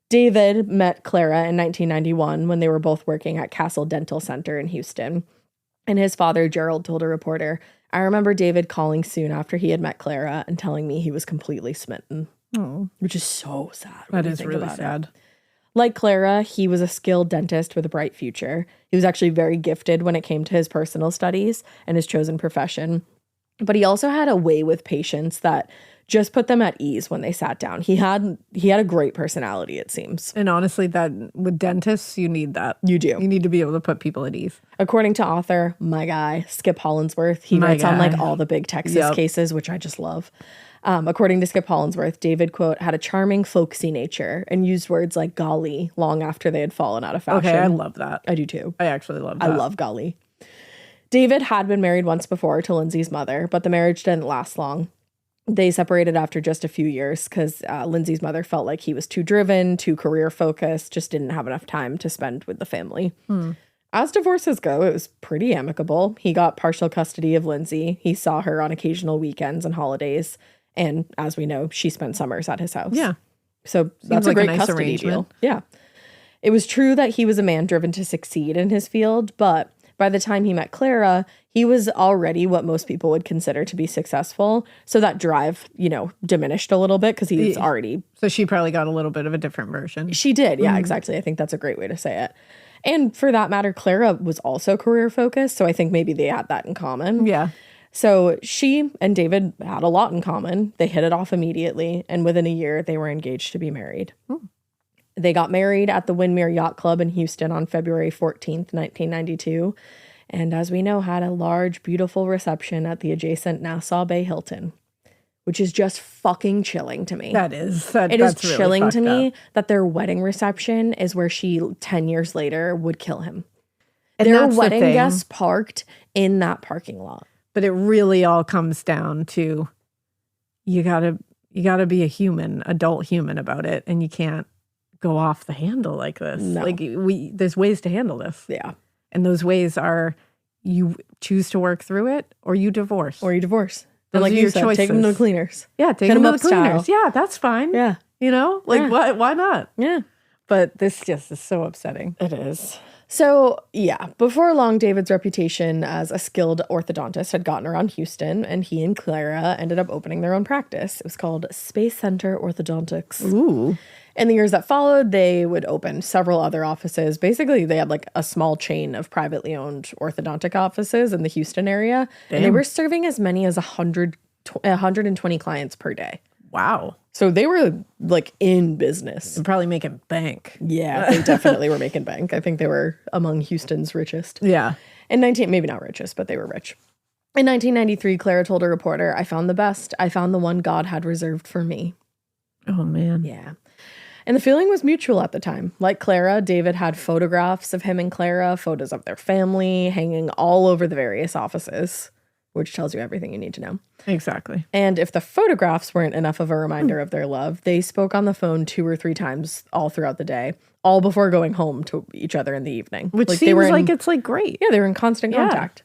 David met Clara in 1991 when they were both working at Castle Dental Center in Houston. And his father, Gerald, told a reporter, "I remember David calling soon after he had met Clara and telling me he was completely smitten." Oh. Which is so sad. That is really sad. Like Clara, he was a skilled dentist with a bright future. He was actually very gifted when it came to his personal studies and his chosen profession. But he also had a way with patients that just put them at ease when they sat down. He had a great personality, it seems. And honestly, that with dentists, you need that. You do. You need to be able to put people at ease. According to author, my guy, Skip Hollandsworth, he writes on like all the big Texas cases, which I just love. According to Skip Hollandsworth, David, quote, had a charming, folksy nature and used words like golly long after they had fallen out of fashion. Okay, I love that. I do too. I actually love that. I love golly. David had been married once before to Lindsay's mother, but the marriage didn't last long. They separated after just a few years because Lindsay's mother felt like he was too driven, too career focused, just didn't have enough time to spend with the family. As divorces go, it was pretty amicable. He got partial custody of Lindsay. He saw her on occasional weekends and holidays. And as we know, she spent summers at his house. Yeah. So that's like a great custody deal. Yeah. It was true that he was a man driven to succeed in his field, but by the time he met Clara, he was already what most people would consider to be successful. So that drive, diminished a little bit because he's already... So she probably got a little bit of a different version. She did. Yeah, exactly. I think that's a great way to say it. And for that matter, Clara was also career focused. So I think maybe they had that in common. Yeah. So she and David had a lot in common. They hit it off immediately. And within a year, they were engaged to be married. They got married at the Windmere Yacht Club in Houston on February 14th, 1992. And as we know, had a large, beautiful reception at the adjacent Nassau Bay Hilton, which is just fucking chilling to me. That is. It is chilling to me that their wedding reception is where she, 10 years later, would kill him. And their wedding guests parked in that parking lot. But it really all comes down to you gotta be a human, adult human about it, and you can't go off the handle like this. No. Like there's ways to handle this. Yeah. And those ways are you choose to work through it or you divorce. And like you said, take them to the cleaners. Yeah, take them to the cleaners. Yeah, that's fine. Yeah. Why not? Yeah. But this just is so upsetting. It is. So, yeah, before long, David's reputation as a skilled orthodontist had gotten around Houston, and he and Clara ended up opening their own practice. It was called Space Center Orthodontics. Ooh. In the years that followed, they would open several other offices. Basically, they had like a small chain of privately owned orthodontic offices in the Houston area, and they were serving as many as 120 clients per day. Wow. So they were like in business. And probably making bank. Yeah, they definitely were making bank. I think they were among Houston's richest. Yeah. Maybe not richest, but they were rich. In 1993, Clara told a reporter, "I found the best. I found the one God had reserved for me." Oh, man. Yeah. And the feeling was mutual at the time. Like Clara, David had photographs of him and Clara, photos of their family hanging all over the various offices, which tells you everything you need to know. Exactly. And if the photographs weren't enough of a reminder of their love, they spoke on the phone 2 or 3 times all throughout the day, all before going home to each other in the evening. Which seems like it's like great. Yeah, they were in constant contact.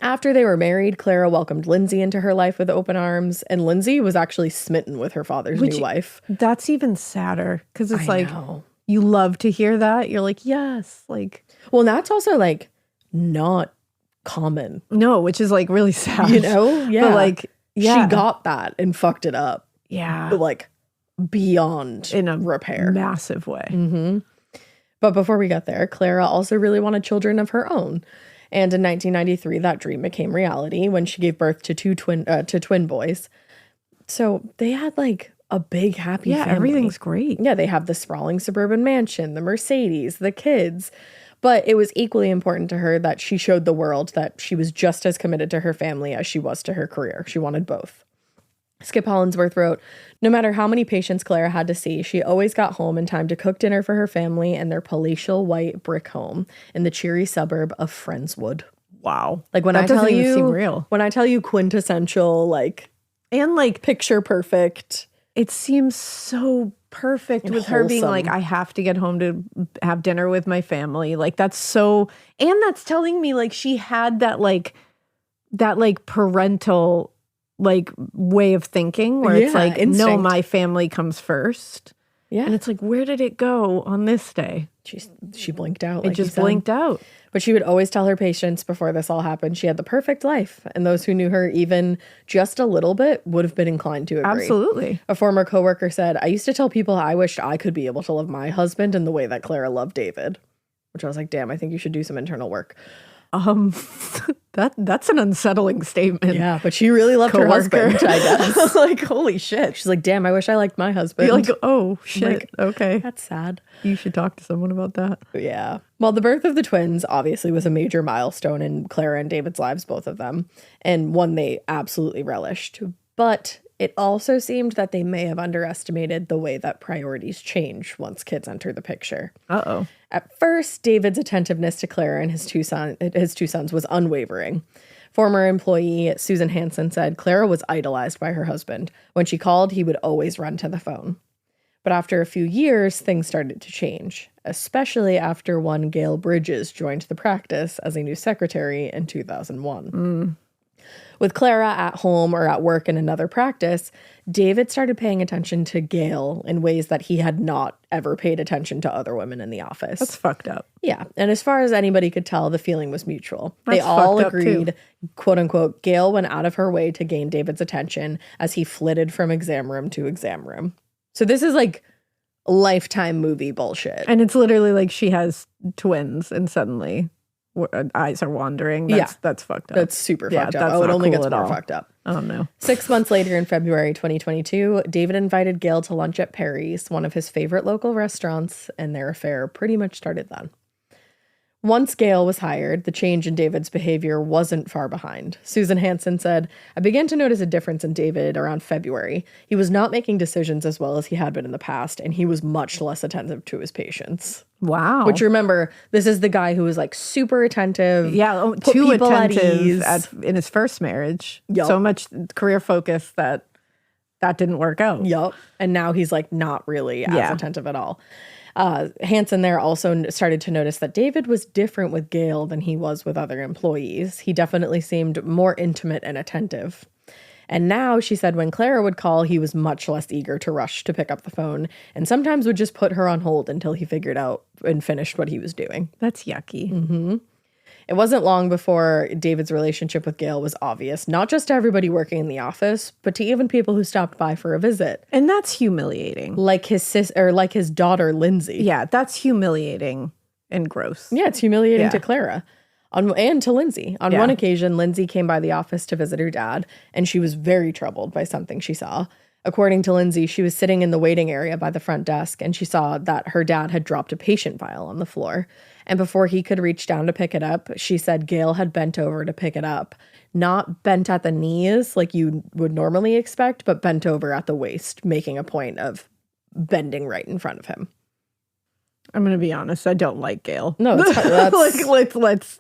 After they were married, Clara welcomed Lindsay into her life with open arms, and Lindsay was actually smitten with her father's new wife. That's even sadder because it's I like know. you love to hear that. You're like, yes, like Well, that's also like not common, no, which is like really sad, you know? Yeah. But like, yeah, she got that and fucked it up, yeah, like beyond in a repair. massive way. Mm-hmm. But before we got there, Clara also really wanted children of her own. And in 1993, that dream became reality when she gave birth to twin boys. So they had like a big happy family. Everything's great. Yeah, they have the sprawling suburban mansion, the Mercedes, the kids. But it was equally important to her that she showed the world that she was just as committed to her family as she was to her career. She wanted both. Skip Hollandsworth wrote, "No matter how many patients Clara had to see, she always got home in time to cook dinner for her family in their palatial white brick home in the cheery suburb of Friendswood." Wow. Like when that I tell doesn't even you, seem real. when I tell you quintessential, like, And like picture perfect. it seems so perfect And with her being wholesome. like, I have to get home to have dinner with my family. Like that's so, and that's telling me like she had that like parental like way of thinking where it's Yeah, like, no, instinct. my family comes first. Yeah. And it's like, where did it go on this day? She blinked out. It Like you just said. blinked out. But she would always tell her patients before this all happened, she had the perfect life. And those who knew her even just a little bit would have been inclined to agree. Absolutely. A former coworker said, "I used to tell people I wished I could be able to love my husband in the way that Clara loved David." Which I was like, damn, I think you should do some internal work. That's an unsettling statement. Yeah, but she really loved her Coworker. husband, I guess. Like, holy shit. She's like, damn, I wish I liked my husband. You're like, oh shit. Like, okay. that's sad. You should talk to someone about that. Yeah. Well, the birth of the twins obviously was a major milestone in Clara and David's lives, both of them, and one they absolutely relished. But it also seemed that they may have underestimated the way that priorities change once kids enter the picture. Uh-oh. At first, David's attentiveness to Clara and his two sons was unwavering. Former employee Susan Hansen said Clara was idolized by her husband. When she called, he would always run to the phone. But after a few years, things started to change, especially after one Gail Bridges joined the practice as a new secretary in 2001. With Clara at home or at work in another practice, David started paying attention to Gail in ways that he had not ever paid attention to other women in the office. That's fucked up. Yeah. And as far as anybody could tell, the feeling was mutual. They That's all fucked up, agreed, quote unquote, Gail went out of her way to gain David's attention as he flitted from exam room to exam room. So this is like Lifetime movie bullshit. And it's literally like she has twins and suddenly eyes are wandering. That's fucked up. That's super fucked up. That's Oh, it not only cool gets at more all. fucked up. Oh no. 6 months later, in February 2022, David invited Gail to lunch at Perry's, one of his favorite local restaurants, and their affair pretty much started then. Once Gail was hired, the change in David's behavior wasn't far behind. Susan Hansen said, "I began to notice a difference in David around February. He was not making decisions as well as he had been in the past, and he was much less attentive to his patients." Wow. Which, remember, this is the guy who was like super attentive. Yeah, put too people at ease. attentive in his first marriage. Yup. So much career focus that didn't work out. Yup. And now he's like not really as attentive at all. Hansen there also started to notice that David was different with Gail than he was with other employees. He definitely seemed more intimate and attentive. And now, she said, when Clara would call, he was much less eager to rush to pick up the phone and sometimes would just put her on hold until he figured out and finished what he was doing. That's yucky. Mm-hmm. It wasn't long before David's relationship with Gail was obvious, not just to everybody working in the office, but to even people who stopped by for a visit. And that's humiliating. Like his daughter, Lindsay. Yeah, that's humiliating and gross. Yeah, it's humiliating to Clara and to Lindsay. On Yeah. one occasion, Lindsay came by the office to visit her dad, and she was very troubled by something she saw. According to Lindsay, she was sitting in the waiting area by the front desk, and she saw that her dad had dropped a patient file on the floor. And before he could reach down to pick it up, she said Gail had bent over to pick it up. Not bent at the knees like you would normally expect, but bent over at the waist, making a point of bending right in front of him. I'm gonna be honest. I don't like Gail. No, that's like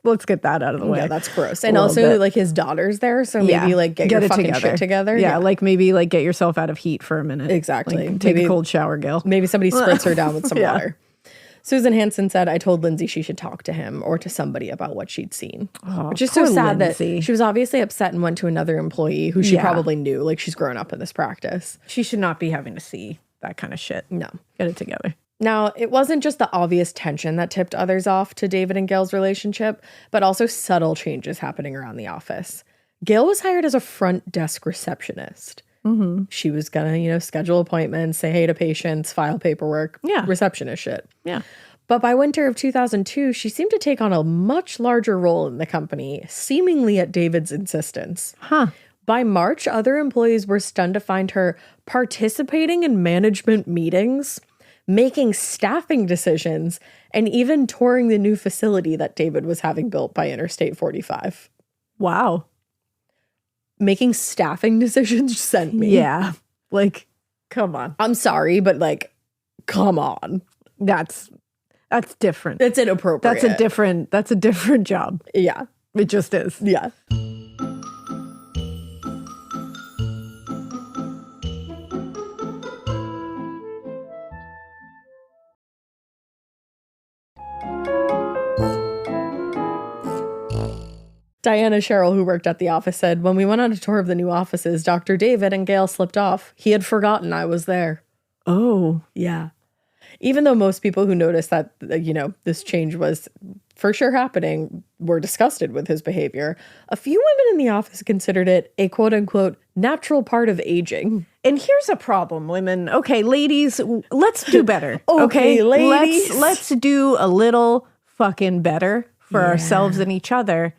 let's get that out of the way. Yeah, that's gross. And little also, bit. like, his daughter's there, so maybe like get your it fucking shit together. Yeah, like maybe like get yourself out of heat for a minute. Exactly. Like, take Maybe- a cold shower, Gail. Maybe somebody spritz her down with some Yeah. water. Susan Hansen said, I told Lindsay she should talk to him or to somebody about what she'd seen. Which is so sad Lindsay. that she was obviously upset and went to another employee who she probably knew. Like, she's grown up in this practice. She should not be having to see that kind of shit. No. Get it together. Now, it wasn't just the obvious tension that tipped others off to David and Gail's relationship, but also subtle changes happening around the office. Gail was hired as a front desk receptionist. Mm-hmm. She was gonna, schedule appointments, say hey to patients, file paperwork, receptionist shit. Yeah. But by winter of 2002, she seemed to take on a much larger role in the company, seemingly at David's insistence. Huh. By March, other employees were stunned to find her participating in management meetings, making staffing decisions, and even touring the new facility that David was having built by Interstate 45. Wow. Making staffing decisions sent me. Yeah. Like, come on. I'm sorry, but come on. That's different. It's inappropriate. That's a different job. Yeah. It just is. Yeah. Diana Sherrill, who worked at the office, said, when we went on a tour of the new offices, Dr. David and Gail slipped off. He had forgotten I was there. Oh. Yeah. Even though most people who noticed that, this change was for sure happening were disgusted with his behavior, a few women in the office considered it a quote-unquote natural part of aging. And here's a problem, women. Okay, ladies, let's do better. Okay, ladies. Let's do a little fucking better for ourselves and each other.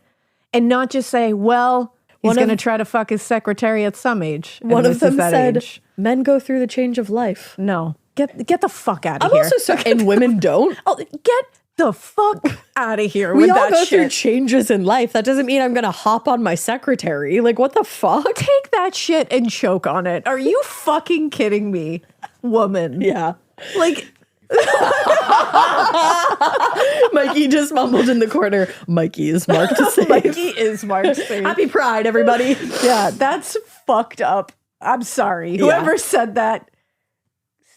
And not just say, well, he's going to try to fuck his secretary at some age. One of them said, men go through the change of life. No. Get the fuck out of here. I'm also so, and women don't. Oh, get the fuck out of here we with all that go shit. through changes in life. That doesn't mean I'm going to hop on my secretary. Like, what the fuck? Take that shit and choke on it. Are you fucking kidding me, woman? Yeah. Like... Mikey just mumbled in the corner, Mikey is marked to save. Mikey is marked to save. Happy Pride, everybody. Yeah, that's fucked up. I'm sorry. Whoever said that,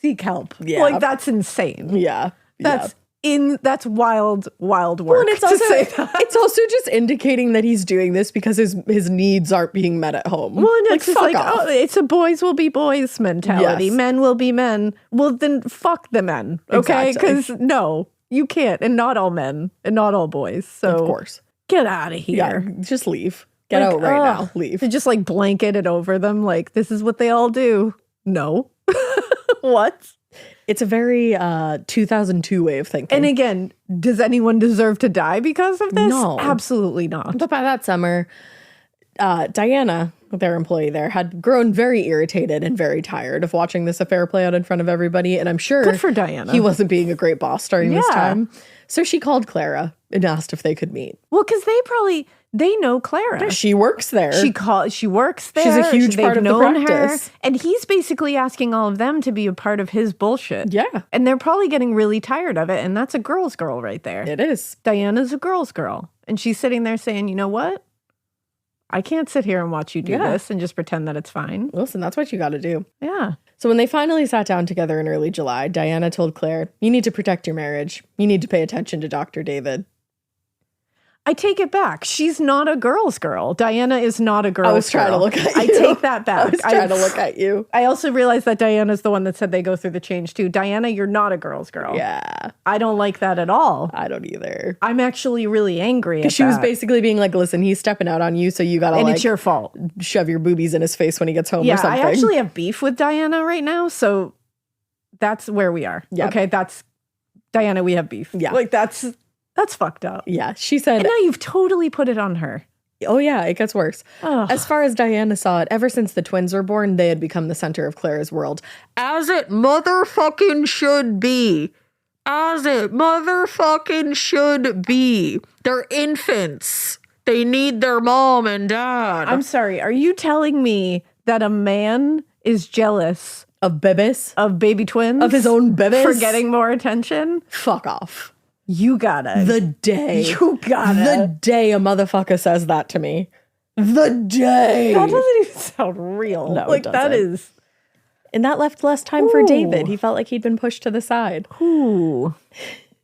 seek help. Yeah. Like, that's insane. Yeah. That's wild work. Well, and it's also just indicating that he's doing this because his needs aren't being met at home. Well, and it's just it's a boys will be boys mentality. Yes. Men will be men. Well, then fuck the men. Okay? Because no, you can't. And not all men and not all boys. So of course. Get out of here. Yeah, just leave. Get out right now. Leave. To just blanket it over them. Like, this is what they all do. No. What? It's a very 2002 way of thinking. And again, does anyone deserve to die because of this? No. Absolutely not. But by that summer, Diana, their employee there, had grown very irritated and very tired of watching this affair play out in front of everybody. And I'm sure good for Diana. He wasn't being a great boss during this time. So she called Clara and asked if they could meet. Well, because they know Clara. She works there. She works there. She's a huge part of the practice. And he's basically asking all of them to be a part of his bullshit. Yeah. And they're probably getting really tired of it. And that's a girl's girl right there. It is. Diana's a girl's girl. And she's sitting there saying, you know what? I can't sit here and watch you do this and just pretend that it's fine. Listen, that's what you got to do. Yeah. So when they finally sat down together in early July, Diana told Claire, you need to protect your marriage. You need to pay attention to Dr. David. I take it back. She's not a girl's girl. Diana is not a girl's girl. I was trying to look at you. I take that back. I was trying to look at you. I also realized that Diana's the one that said they go through the change too. Diana, you're not a girl's girl. Yeah. I don't like that at all. I don't either. I'm actually really angry at that. She was basically being like, listen, he's stepping out on you, so you gotta it's your fault. Shove your boobies in his face when he gets home or something. I actually have beef with Diana right now, so that's where we are. Yep. Okay, that's Diana, we have beef. Yeah. Like that's fucked up. Yeah, she said. And now you've totally put it on her. Oh yeah, it gets worse. Ugh. As far as Diana saw it, ever since the twins were born, they had become the center of Clara's world. As it motherfucking should be. As it motherfucking should be. They're infants. They need their mom and dad. I'm sorry, are you telling me that a man is jealous of bebés? Of baby twins? Of his own bebés? For getting more attention? Fuck off. You gotta. The day a motherfucker says that to me. The day. That doesn't even sound real. No, like, that is. And that left less time for David. He felt like he'd been pushed to the side. Ooh.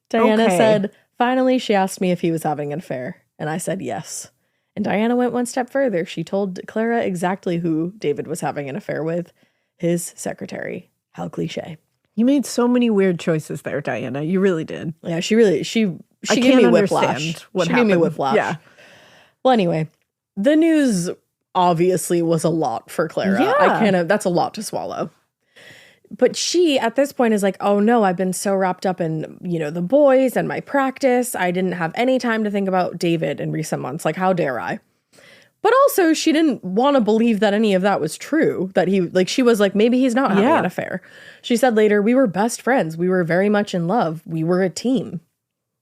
Diana said, finally, she asked me if he was having an affair. And I said yes. And Diana went one step further. She told Clara exactly who David was having an affair with. His secretary. How cliche. You made so many weird choices there, Diana. You really did. Yeah, she gave me whiplash. She gave me whiplash. Yeah. Well, anyway, the news obviously was a lot for Clara. Yeah. That's a lot to swallow. But she, at this point, is like, oh no, I've been so wrapped up in, the boys and my practice. I didn't have any time to think about David in recent months. Like, how dare I? But also, she didn't want to believe that any of that was true. That she was like, maybe he's not having an affair. She said later, we were best friends. We were very much in love. We were a team.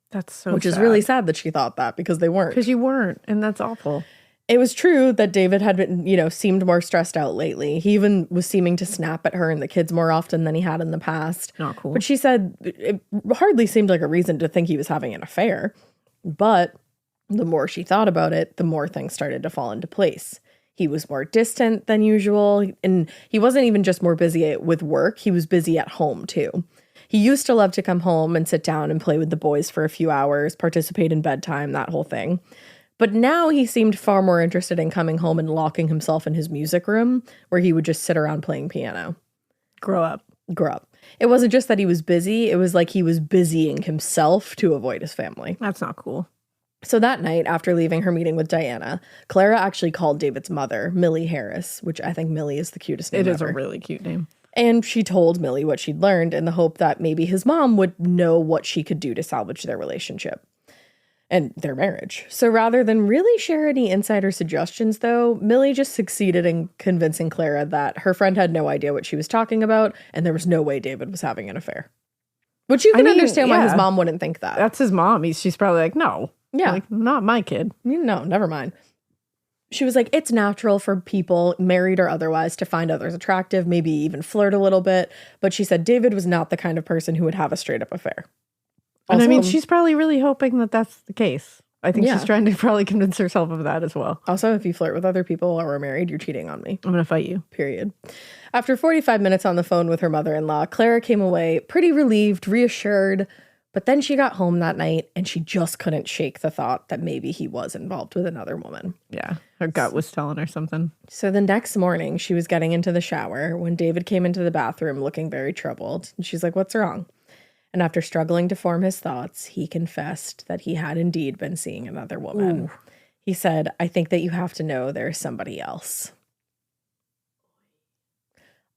That's so Which is really sad that she thought that, because they weren't. Because you weren't, and that's awful. It was true that David had been, seemed more stressed out lately. He even was seeming to snap at her and the kids more often than he had in the past. Not cool. But she said it hardly seemed like a reason to think he was having an affair. But the more she thought about it, the more things started to fall into place. He was more distant than usual, and he wasn't even just more busy with work. He was busy at home, too. He used to love to come home and sit down and play with the boys for a few hours, participate in bedtime, that whole thing. But now he seemed far more interested in coming home and locking himself in his music room, where he would just sit around playing piano. Grow up. It wasn't just that he was busy. It was like he was busying himself to avoid his family. That's not cool. So that night, after leaving her meeting with Diana, Clara actually called David's mother, Millie Harris, which I think Millie is the cutest name ever. It is a really cute name. And she told Millie what she'd learned in the hope that maybe his mom would know what she could do to salvage their relationship and their marriage. So rather than really share any insider suggestions, though, Millie just succeeded in convincing Clara that her friend had no idea what she was talking about, and there was no way David was having an affair. Which you can understand why his mom wouldn't think that. That's his mom. She's probably like, no. Yeah. Like, not my kid. No, never mind. She was like, it's natural for people, married or otherwise, to find others attractive, maybe even flirt a little bit. But she said David was not the kind of person who would have a straight up affair. Also, and I mean, she's probably really hoping that that's the case. I think she's trying to probably convince herself of that as well. Also, if you flirt with other people or are married, you're cheating on me. I'm going to fight you. Period. After 45 minutes on the phone with her mother-in-law, Clara came away pretty relieved, reassured. But then she got home that night and she just couldn't shake the thought that maybe he was involved with another woman. Yeah, her gut was telling her something. So the next morning, she was getting into the shower when David came into the bathroom looking very troubled. And she's like, what's wrong? And after struggling to form his thoughts, he confessed that he had indeed been seeing another woman. Ooh. He said, I think that you have to know there's somebody else.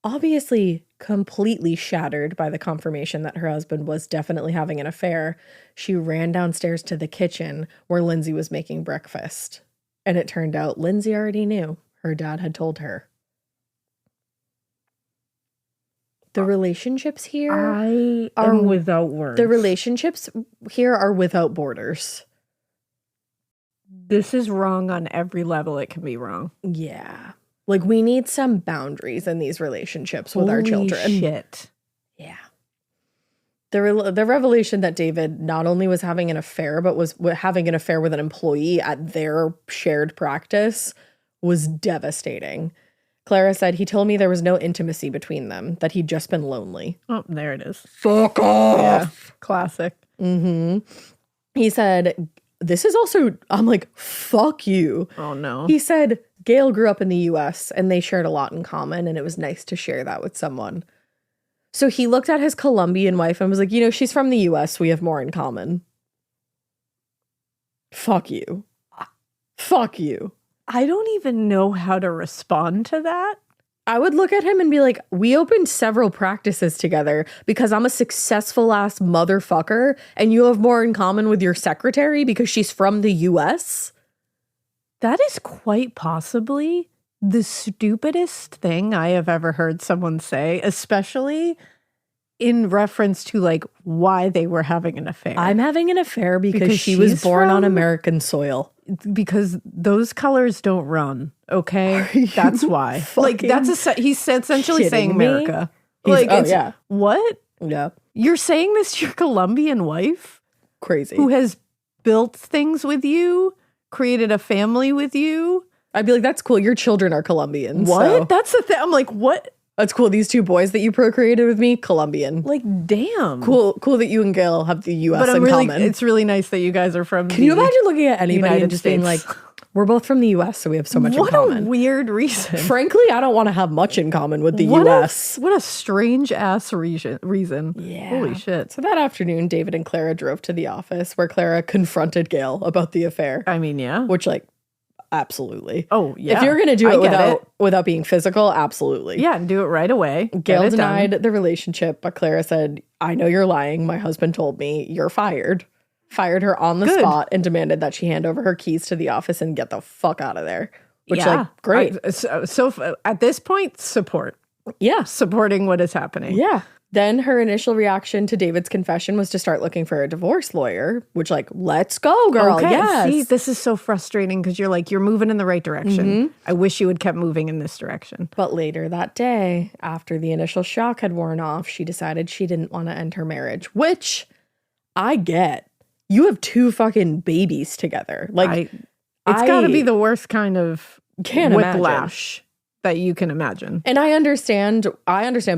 Obviously completely shattered by the confirmation that her husband was definitely having an affair, she ran downstairs to the kitchen where Lindsay was making breakfast. And it turned out Lindsay already knew. Her dad had told her. The relationships here are without words. The relationships here are without borders. This is wrong on every level it can be wrong. Yeah. Like, we need some boundaries in these relationships with our children. Shit. Yeah. The revelation that David not only was having an affair, but was having an affair with an employee at their shared practice was devastating. Clara said, he told me there was no intimacy between them, that he'd just been lonely. Oh, there it is. Fuck off! Yeah, classic. Mm-hmm. He said, this is also, I'm like, fuck you. Oh, no. He said, Gail grew up in the U.S. and they shared a lot in common, and it was nice to share that with someone. So he looked at his Colombian wife and was like, she's from the U.S. We have more in common. Fuck you. Fuck you. I don't even know how to respond to that. I would look at him and be like, we opened several practices together because I'm a successful ass motherfucker and you have more in common with your secretary because she's from the US. That is quite possibly the stupidest thing I have ever heard someone say, especially in reference to like why they were having an affair. I'm having an affair because she was born on American soil. Because those colors don't run, okay? That's why. Like, he's essentially saying America. Yeah. What? Yeah. You're saying this to your Colombian wife? Crazy. Who has built things with you, created a family with you? I'd be like, that's cool. Your children are Colombian. What? So. That's the thing. I'm like, what? That's cool. These 2 boys that you procreated with me, Colombian. Like, damn. Cool that you and Gail have the U.S. in common. It's really nice that you guys are from Can you imagine looking at anybody United and just being like, we're both from the U.S., so we have so much in common? What a weird reason. Frankly, I don't want to have much in common with the U.S. What a strange ass reason. Yeah. Holy shit. So that afternoon, David and Clara drove to the office where Clara confronted Gail about the affair. I mean, yeah. Which, like, absolutely. Oh, yeah. If you're going to do it without being physical, absolutely. Yeah, and do it right away. Gail denied the relationship, but Clara said, I know you're lying. My husband told me you're fired. Fired her on the spot and demanded that she hand over her keys to the office and get the fuck out of there. Which, like, great. So at this point, support. Yeah. Supporting what is happening. Yeah. Then her initial reaction to David's confession was to start looking for a divorce lawyer, which, like, let's go, girl. Okay. Yes. See, this is so frustrating because you're like, you're moving in the right direction. Mm-hmm. I wish you had kept moving in this direction. But later that day, after the initial shock had worn off, she decided she didn't want to end her marriage, which I get. You have 2 fucking babies together. Like, it's got to be the worst kind of whiplash imagine. That you can imagine. And I understand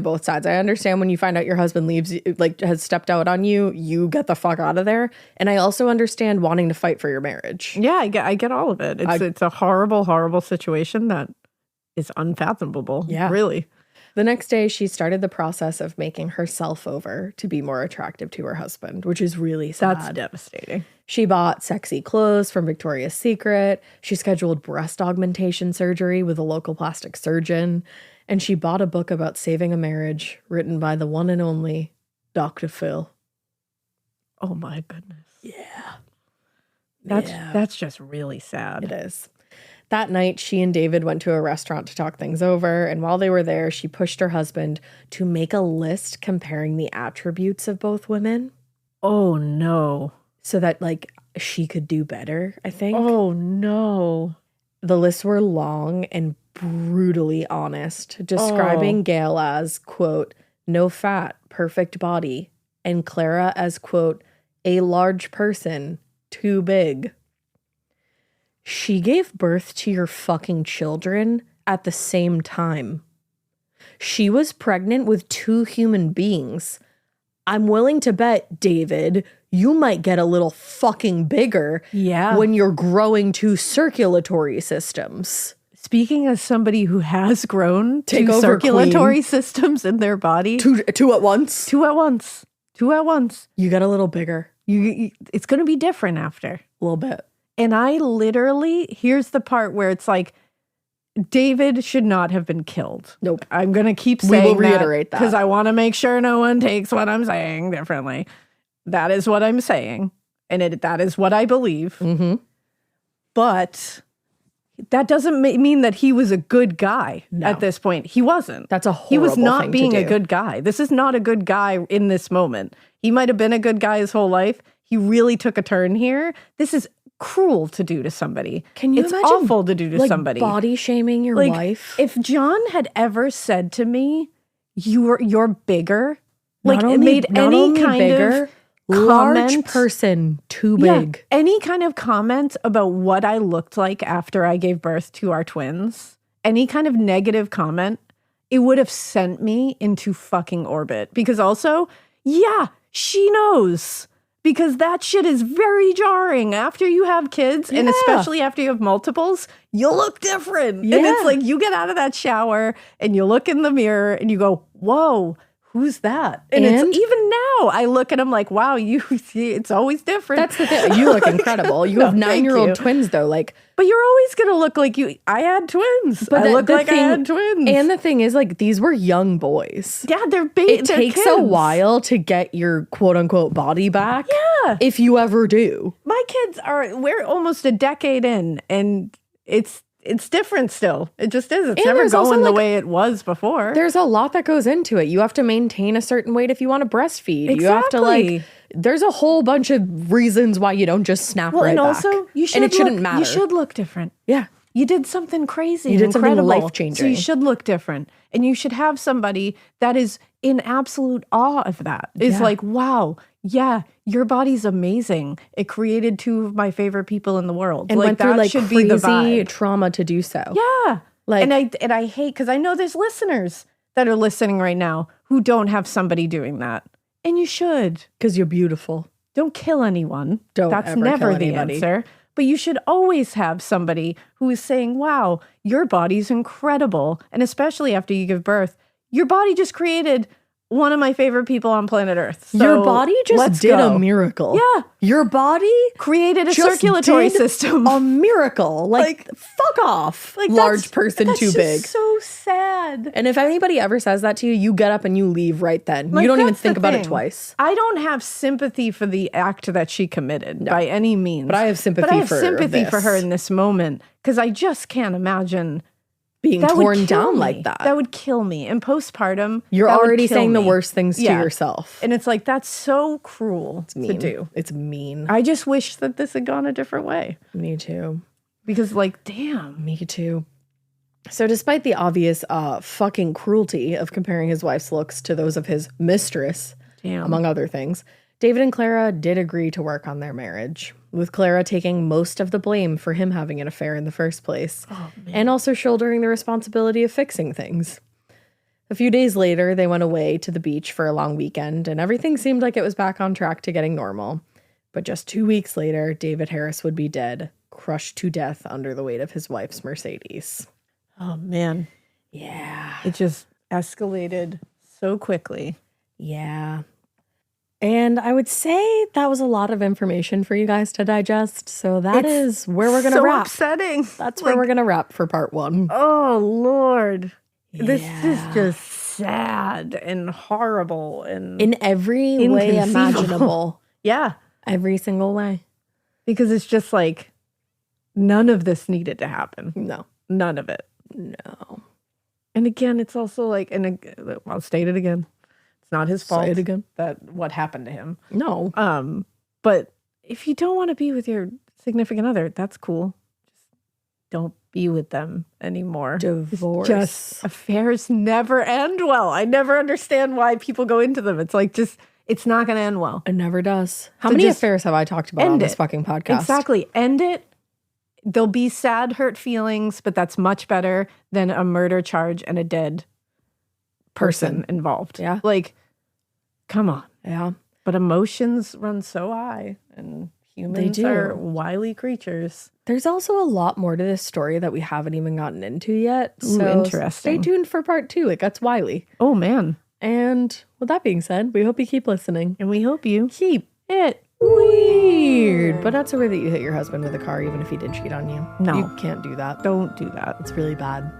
both sides. I understand when you find out your husband leaves, like, has stepped out on you, you get the fuck out of there. And I also understand wanting to fight for your marriage. Yeah, I get all of it. It's a horrible, horrible situation that is unfathomable. Yeah. Really. The next day, she started the process of making herself over to be more attractive to her husband, which is really sad. That's devastating. She bought sexy clothes from Victoria's Secret. She scheduled breast augmentation surgery with a local plastic surgeon. And she bought a book about saving a marriage written by the one and only Dr. Phil. Oh, my goodness. Yeah. That's just really sad. It is. That night, she and David went to a restaurant to talk things over, and while they were there, she pushed her husband to make a list comparing the attributes of both women. Oh, no. So that, like, she could do better, I think. Oh, no. The lists were long and brutally honest, describing Gail as, quote, no fat, perfect body, and Clara as, quote, a large person, too big. She gave birth to your fucking children at the same time. She was pregnant with 2 human beings. I'm willing to bet, David, you might get a little fucking bigger when you're growing 2 circulatory systems. Speaking as somebody who has grown 2 circulatory systems in their body. 2 at once? 2 at once. 2 at once. You got a little bigger. It's going to be different after. A little bit. And I literally, here's the part where it's like, David should not have been killed. Nope. I'm going to keep saying we will reiterate that. Because I want to make sure no one takes what I'm saying differently. That is what I'm saying. And that is what I believe. Mm-hmm. But that doesn't mean that he was a good guy at this point. He wasn't. That's a horrible He was not thing being to do. a good guy. This is not a good guy in this moment. He might have been a good guy his whole life. He really took a turn here. This is cruel to do to somebody. Can you it's imagine, awful to do to somebody. Body shaming your wife? If John had ever said to me, you're bigger, not like only, made not any only kind bigger, of large comment, person, too big. any kind of comment about what I looked like after I gave birth to our twins, any kind of negative comment, it would have sent me into fucking orbit. Because also, she knows. Because that shit is very jarring. After you have kids, and especially after you have multiples, you look different. Yeah. And it's like you get out of that shower and you look in the mirror and you go, whoa, who's that? And it's even now, I look at him like, wow, you see, it's always different. That's the thing. You look incredible. You have 9-year-old twins, though. Like, but you're always going to look like you. I had twins. But I look like I had twins. And the thing is, like, these were young boys. Yeah, they're babies. It takes a while to get your quote unquote body back. Yeah. If you ever do. My kids we're almost a decade in, and it's different still. It just is. It's never going the way it was before. There's a lot that goes into it. You have to maintain a certain weight if you want to breastfeed. Exactly. You have to, like, there's a whole bunch of reasons why you don't just snap right and back. Also, you should and it shouldn't matter. You should look different. Yeah. You did something crazy. You did incredible. something life-changing. So you should look different. And you should have somebody that is in absolute awe of that. It's like, wow, your body's amazing. It created 2 of my favorite people in the world. And like, went through, that like, should crazy be the vibe. trauma to do so. Yeah. Like, and I hate, because I know there's listeners that are listening right now who don't have somebody doing that. And you should. Because you're beautiful. Don't kill anyone. That's ever never kill the anybody. answer. But you should always have somebody who is saying, wow, your body's incredible. And especially after you give birth, your body just created one of my favorite people on planet Earth. So your body just did a miracle. Yeah. Your body created a circulatory system. A miracle. Like fuck off. Like large person that's too just big. So sad. And if anybody ever says that to you, you get up and you leave right then. Like, you don't even that's the think about it thing. twice. I don't have sympathy for the act that she committed by any means. But I have sympathy for her in this moment because I just can't imagine being torn down like that. That would kill me. And postpartum, you're already saying the worst things to yourself. And it's like, that's so cruel to do. It's mean. I just wish that this had gone a different way. Me too. Because like, damn. Me too. So despite the obvious fucking cruelty of comparing his wife's looks to those of his mistress, among other things, David and Clara did agree to work on their marriage, with Clara taking most of the blame for him having an affair in the first place, and also shouldering the responsibility of fixing things. A few days later, they went away to the beach for a long weekend, and everything seemed like it was back on track to getting normal. But just 2 weeks later, David Harris would be dead, crushed to death under the weight of his wife's Mercedes. Oh, man. Yeah. It just escalated so quickly. Yeah. And I would say that was a lot of information for you guys to digest. So that is where we're going to wrap. Upsetting. That's where we're going to wrap for part 1. Oh, Lord. Yeah. This is just sad and horrible and in every way imaginable. Yeah. Every single way. Because it's just like none of this needed to happen. No. None of it. No. And again, it's also like, and I'll state it again. Not his fault. Say it again. That what happened to him. No. But if you don't want to be with your significant other, that's cool. Just don't be with them anymore. Divorce. Just affairs never end well. I never understand why people go into them. It's like it's not going to end well. It never does. How many affairs have I talked about on this fucking podcast? Exactly. End it. There'll be sad, hurt feelings, but that's much better than a murder charge and a dead person involved. Yeah. Like, come on. Yeah. But emotions run so high, and humans are wily creatures. There's also a lot more to this story that we haven't even gotten into yet. Ooh, so interesting. Stay tuned for part 2. It gets wily. Oh, man. And with that being said, we hope you keep listening. And we hope you keep it weird. But not so weird that you hit your husband with a car, even if he did cheat on you. No. You can't do that. Don't do that. It's really bad.